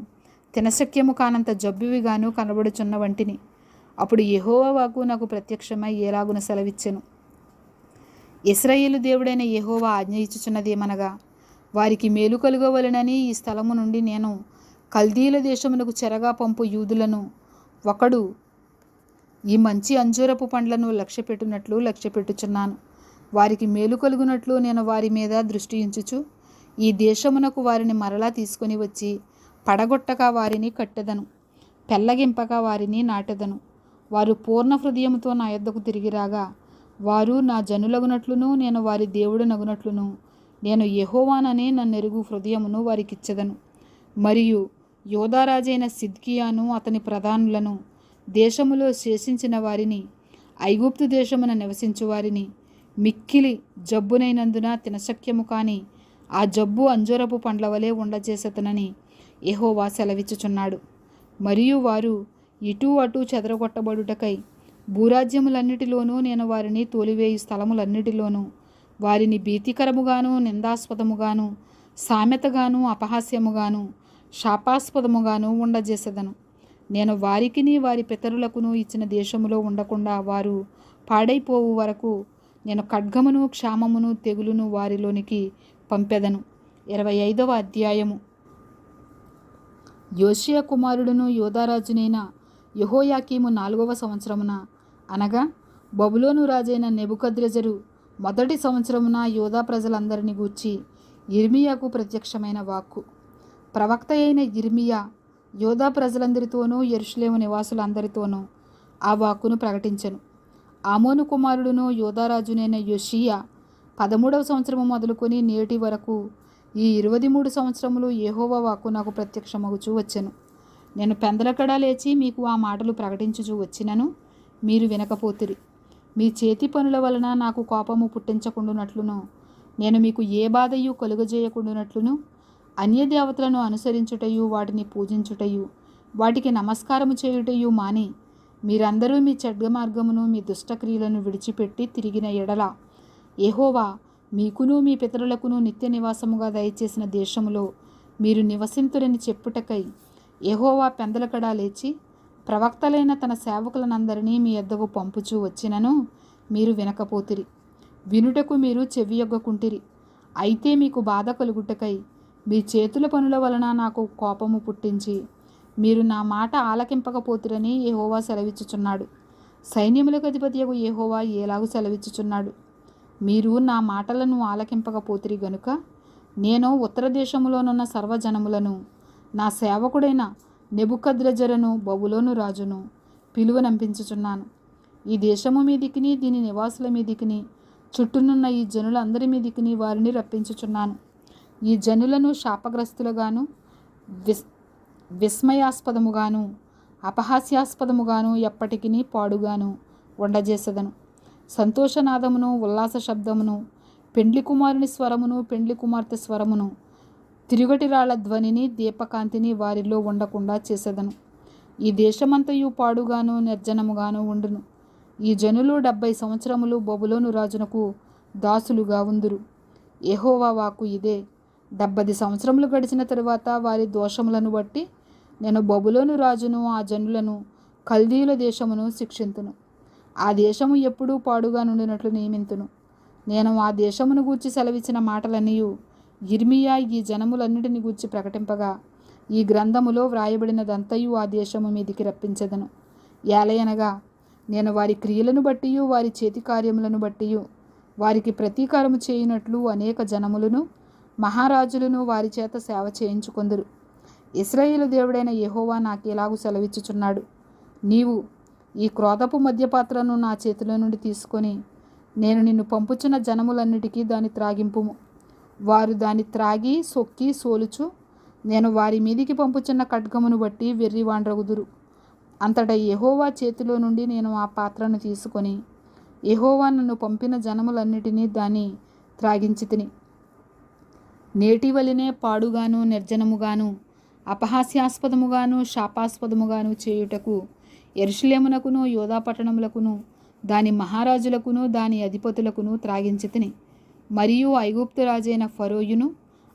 తినశక్యము కానంత జబ్బువిగాను కనబడుచున్న వంటిని. అప్పుడు యెహోవా వాక్కు నాకు ప్రత్యక్షమై ఏలాగున సెలవిచ్చెను. ఇశ్రాయేలు దేవుడైన యెహోవా ఆజ్ఞ ఇచ్చుచున్నదేమనగా, వారికి మేలు కలుగవలెనని ఈ స్థలము నుండి నేను కల్దీల దేశమునకు చెరగా పంపు యూదులను ఒకడు ఈ మంచి అంజూరపు పండ్లను లక్ష్యపెట్టుచున్నాను. వారికి మేలు కలుగునట్లు నేను వారి మీద దృష్టి ఉంచుచు ఈ దేశమునకు వారిని మరలా తీసుకొని వచ్చి పడగొట్టక వారిని కట్టెదను, పెళ్ళగింపక వారిని నాటెదను. వారు పూర్ణ హృదయముతో నా యొద్దకు తిరిగి రాగా, వారు నా జనులగునట్లును నేను వారి దేవుడునగునట్లును నేను యెహోవానని నన్నెరుగు హృదయమును వారికిచ్చెదను. మరియు యోధారాజైన సిద్కియాను అతని ప్రధానులను, దేశములో శేషించిన వారిని, ఐగుప్తు దేశమున నివసించు వారిని మిక్కిలి జబ్బునైనందున తినశక్యము కాని ఆ జబ్బు అంజూరపు పండ్ల వలె ఉండజేసెదనని యెహోవా సెలవిచ్చుచున్నాడు. మరియు వారు ఇటు అటు చెదరగొట్టబడుటకై భూరాజ్యములన్నిటిలోనూ నేను వారిని తోలివేయు స్థలములన్నిటిలోనూ వారిని భీతికరముగాను, నిందాస్పదముగాను, సామెతగాను, అపహాస్యముగాను, శాపాస్పదముగాను ఉండజేసెదను. నేను వారికిని వారి పితరులకును ఇచ్చిన దేశములో ఉండకుండా వారు పాడైపోవు వరకు నేను ఖడ్గమును, క్షామమును, తెగులును వారిలోనికి పంపెదను. 25వ అధ్యాయము. యోషియా కుమారుడును యోధారాజునైన యెహోయాకీము 4వ సంవత్సరమున, అనగా బబులోను రాజైన నెబుకద్రెజరు మొదటి సంవత్సరమున యోధా ప్రజలందరిని గూర్చి యిర్మీయాకు ప్రత్యక్షమైన వాక్కు. ప్రవక్త అయిన యిర్మీయా యోధా ప్రజలందరితోనూ యెరూషలేము నివాసులందరితోనూ ఆ వాక్కును ప్రకటించెను. ఆమోను కుమారుడును యోధారాజునైన యోషీయా 13వ సంవత్సరము మొదలుకొని నేటి వరకు ఈ 23 సంవత్సరములు యెహోవా వాక్కు నాకు ప్రత్యక్షమగుచూ వచ్చెను. నేను పెందలకడా లేచి మీకు ఆ మాటలు ప్రకటించుచూ వచ్చినను మీరు వినకపోతిరి. మీ చేతి పనుల వలన నాకు కోపము పుట్టించకుండునట్లును, నేను మీకు ఏ బాధయు కలుగజేయకుండునట్లును, అన్యదేవతలను అనుసరించుటయు, వాటిని పూజించుటయు, వాటికి నమస్కారము చేయుటయు మాని మీరందరూ మీ చెడ్డ మార్గమును, మీ దుష్టక్రియలను విడిచిపెట్టి తిరిగిన ఎడల, యెహోవా మీకును మీ పితరులకును నిత్య నివాసముగా దయచేసిన దేశములో మీరు నివసింతురని చెప్పుటకై యెహోవా పెందలకడా లేచి ప్రవక్తలైన తన సేవకులనందరినీ మీ యొద్దకు పంపుచూ వచ్చినను మీరు వినకపోతిరి. వినుటకు మీరు చెవియొగ్గకుంటిరి. అయితే మీకు బాధ కలుగుటకై మీ చేతుల పనుల వలన నాకు కోపము పుట్టించి మీరు నా మాట ఆలకింపకపోతిరని యెహోవా సెలవిచ్చుచున్నాడు. సైన్యములకు అధిపతియగు యెహోవా ఏలాగు సెలవిచ్చుచున్నాడు. మీరు నా మాటలను ఆలకింపకపోతిరి గనుక నేను ఉత్తర దేశములోనున్న సర్వజనములను నా సేవకుడైన నెబుకద్రెజరును బబులోను రాజును పిలువనంపించుచున్నాను. ఈ దేశము మీదికిని దీని నివాసుల మీదికిని చుట్టూనున్న ఈ జనులందరి మీదికిని వారిని రప్పించుచున్నాను. ఈ జనులను శాపగ్రస్తులుగాను, విస్మయాస్పదముగాను, అపహాస్యాస్పదముగాను, ఎప్పటికీ పాడుగాను ఉండజేసెదను. సంతోషనాదమును, ఉల్లాస శబ్దమును, పెండ్లి కుమారుని స్వరమును, పెండ్లి కుమార్తె స్వరమును, తిరుగటి రాళ్ల ధ్వనిని, దీపకాంతిని వారిలో ఉండకుండా చేసెదను. ఈ దేశమంతయు పాడుగాను నిర్జనముగాను ఉండును. ఈ జనులు 70 సంవత్సరములు బబులోను రాజునకు దాసులుగా ఉందురు. యెహోవా వాక్కు ఇదే. 70 సంవత్సరములు గడిచిన తరువాత వారి దోషములను బట్టి నేను బబులోను రాజును, ఆ జనులను, కల్దీయుల దేశమును శిక్షింతును. ఆ దేశము ఎప్పుడూ పాడుగా నుండినట్లు నియమింతును. నేను ఆ దేశమును గూర్చి సెలవిచ్చిన మాటలన్నీయు యిర్మీయా ఈ జనములన్నిటిని గూర్చి ప్రకటింపగా ఈ గ్రంథములో వ్రాయబడినదంతయు ఆ దేశము మీదికి రప్పించెదను. ఏలయనగా నేను వారి క్రియలను బట్టియు వారి చేతి కార్యములను బట్టియు వారికి ప్రతీకారము చేయునట్లు అనేక జనములను, మహారాజులను వారి చేత సేవ చేయించుకొందురు. ఇశ్రాయేలు దేవుడైన యెహోవా నాకేలాగు సెలవిచ్చుచున్నాడు. నీవు ఈ క్రోధపు మద్యపాత్రను నా చేతిలో నుండి తీసుకొని నేను నిన్ను పంపుచున్న జనములన్నిటికీ దాన్ని త్రాగింపుము. వారు దాన్ని త్రాగి సొక్కి సోలుచు నేను వారి మీదికి పంపుచున్న ఖడ్గమును బట్టి వెర్రివాండ్రగుదురు. అంతటా యెహోవా చేతిలో నుండి నేను ఆ పాత్రను తీసుకొని యెహోవా నన్ను పంపిన జనములన్నిటినీ దాన్ని త్రాగించి తిని, నేటి వలనే పాడుగాను నిర్జనముగాను అపహాస్యాస్పదముగాను శాపాస్పదముగాను చేయుటకు యెరూషలేమునకును యోధా పట్టణములకును దాని మహారాజులకును దాని అధిపతులకును త్రాగించితిని. మరియు ఐగుప్తు రాజైన ఫరోయును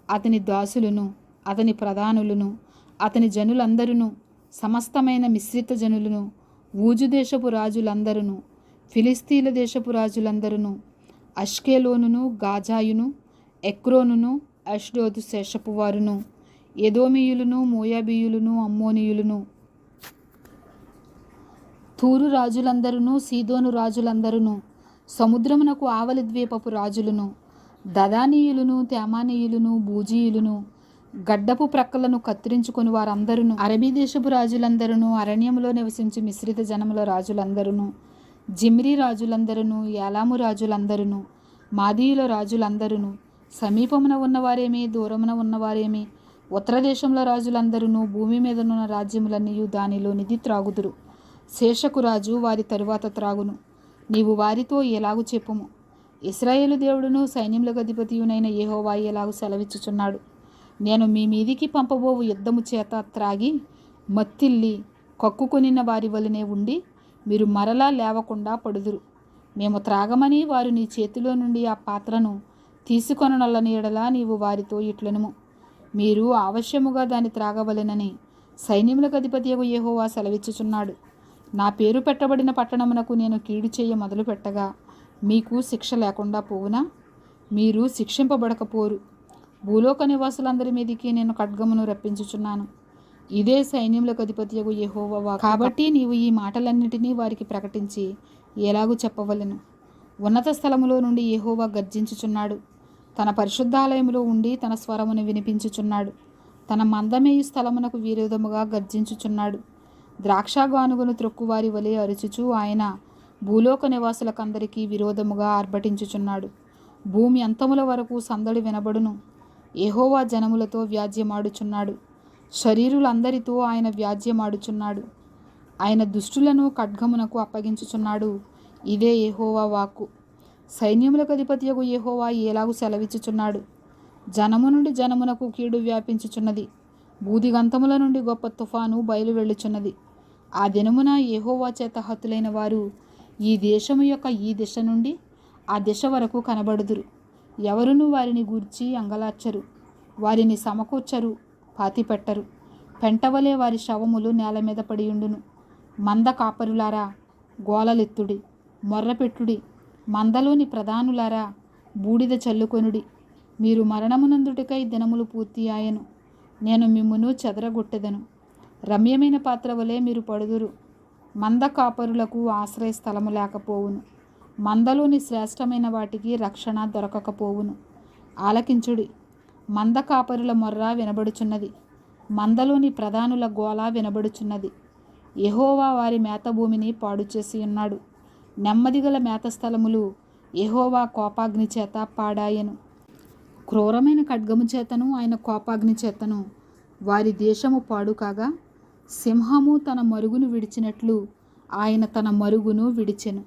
అతని దాసులను అతని ప్రధానులను అతని జనులందరును సమస్తమైన మిశ్రిత జనులను ఊజు దేశపు రాజులందరును ఫిలిస్తీన్ల దేశపు రాజులందరును అష్కెలోనును గాజాయును ఎక్రోనును అష్డోదు శేషపు వారును ఎదోమీయులను మోయాబీయులను అమ్మోనీయులను తూరు రాజులందరును సీదోను రాజులందరును సముద్రమునకు ఆవలి ద్వీపపు రాజులను దదానీయులను తేమానీయులను బూజీయులను గడ్డపు ప్రక్కలను కత్తిరించుకొని వారందరును అరబీ దేశపు రాజులందరును అరణ్యములో నివసించి మిశ్రిత జనముల రాజులందరును జిమ్రీ రాజులందరును యాలాము రాజులందరును మాదీయుల రాజులందరును సమీపమున ఉన్నవారేమి దూరమున ఉన్నవారేమి ఉత్తర దేశంలో రాజులందరును భూమి మీదనున్న రాజ్యములన్నీ దానిలో నిధి త్రాగుదురు. శేషకు రాజు వారి తరువాత త్రాగును. నీవు వారితో ఎలాగు చెప్పుము, ఇశ్రాయేలు దేవుడును సైన్యములకు అధిపతియునైన యెహోవా ఎలాగు సెలవిచ్చుచున్నాడు, నేను మీ మీదికి పంపబోవు యుద్ధము చేత త్రాగి మత్తిల్లి కక్కుకొనిన వారి వలనే ఉండి మీరు మరలా లేవకుండా పడుదురు. మేము త్రాగమని వారు నీ చేతిలో నుండి ఆ పాత్రను తీసుకొననల్లని ఎడల నీవు వారితో ఇట్లనుము, మీరు అవశ్యముగా దాన్ని త్రాగవలెనని సైన్యములకు అధిపతియగు యెహోవా సెలవిచ్చుచున్నాడు. నా పేరు పెట్టబడిన పట్టణమునకు నేను కీడు చేయ మొదలు పెట్టగా మీకు శిక్ష లేకుండా పోవునా? మీరు శిక్షింపబడకపోరు. భూలోక నివాసులందరి మీదికి నేను ఖడ్గమును రప్పించుచున్నాను. ఇదే సైన్యములకు అధిపతియగు యెహోవా వాక్కు. కాబట్టి నీవు ఈ మాటలన్నిటినీ వారికి ప్రకటించి ఎలాగూ చెప్పవలెను. ఉన్నత స్థలములో నుండి యెహోవా గర్జించుచున్నాడు. తన పరిశుద్ధాలయములో ఉండి తన స్వరమును వినిపించుచున్నాడు. తన మందమేయు స్థలమునకు విరోధముగా గర్జించుచున్నాడు. ద్రాక్షగానుగను త్రొక్కువారి వలె అరుచుచు ఆయన భూలోక నివాసులకందరికీ విరోధముగా ఆర్భటించుచున్నాడు. భూమి అంతముల వరకు సందడి వినబడును. యెహోవా జనములతో వ్యాజ్యమాడుచున్నాడు. శరీరులందరితో ఆయన వ్యాజ్యమాడుచున్నాడు. ఆయన దుష్టులను ఖడ్గమునకు అప్పగించుచున్నాడు. ఇదే యెహోవా వాక్కు. సైన్యములకు అధిపతియగు యెహోవా ఎలాగు సెలవిచ్చుచున్నాడు, జనము నుండి జనమునకు కీడు వ్యాపించుచున్నది. బూదిగంతముల నుండి గొప్ప తుఫాను బయలు వెళ్ళుచున్నది. ఆ దినమున యెహోవా చేత హతులైన వారు ఈ దేశము యొక్క ఈ దిశ నుండి ఆ దిశ వరకు కనబడుదురు. ఎవరునూ వారిని గూర్చి అంగలార్చరు, వారిని సమకూర్చరు, పాతిపెట్టరు. పెంటవలే వారి శవములు నేల మీద పడియుండును. మంద కాపరులారా గోలలెత్తుడి, మొర్రపెట్టుడి. మందలోని ప్రధానులారా బూడిద చల్లుకొనుడి. మీరు మరణమునందుటికై దినములు పూర్తి ఆయను. నేను మిమ్మును చెదరగొట్టెదను. రమ్యమైన పాత్ర వలె మీరు పడుదురు. మంద కాపరులకు ఆశ్రయ స్థలము లేకపోవును. మందలోని శ్రేష్టమైన వాటికి రక్షణ దొరకకపోవును. ఆలకించుడి, మంద కాపరుల మొర్ర వినబడుచున్నది. మందలోని ప్రధానుల గోల వినబడుచున్నది. యెహోవా వారి మేత భూమిని పాడు చేసి ఉన్నాడు. నెమ్మదిగల మేత స్థలములు యెహోవా కోపాగ్ని చేత పాడాయెను. క్రూరమైన ఖడ్గము చేతను ఆయన కోపాగ్ని చేతను వారి దేశము పాడు కాగా, సింహము తన మరుగును విడిచినట్లు ఆయన తన మరుగును విడిచెను.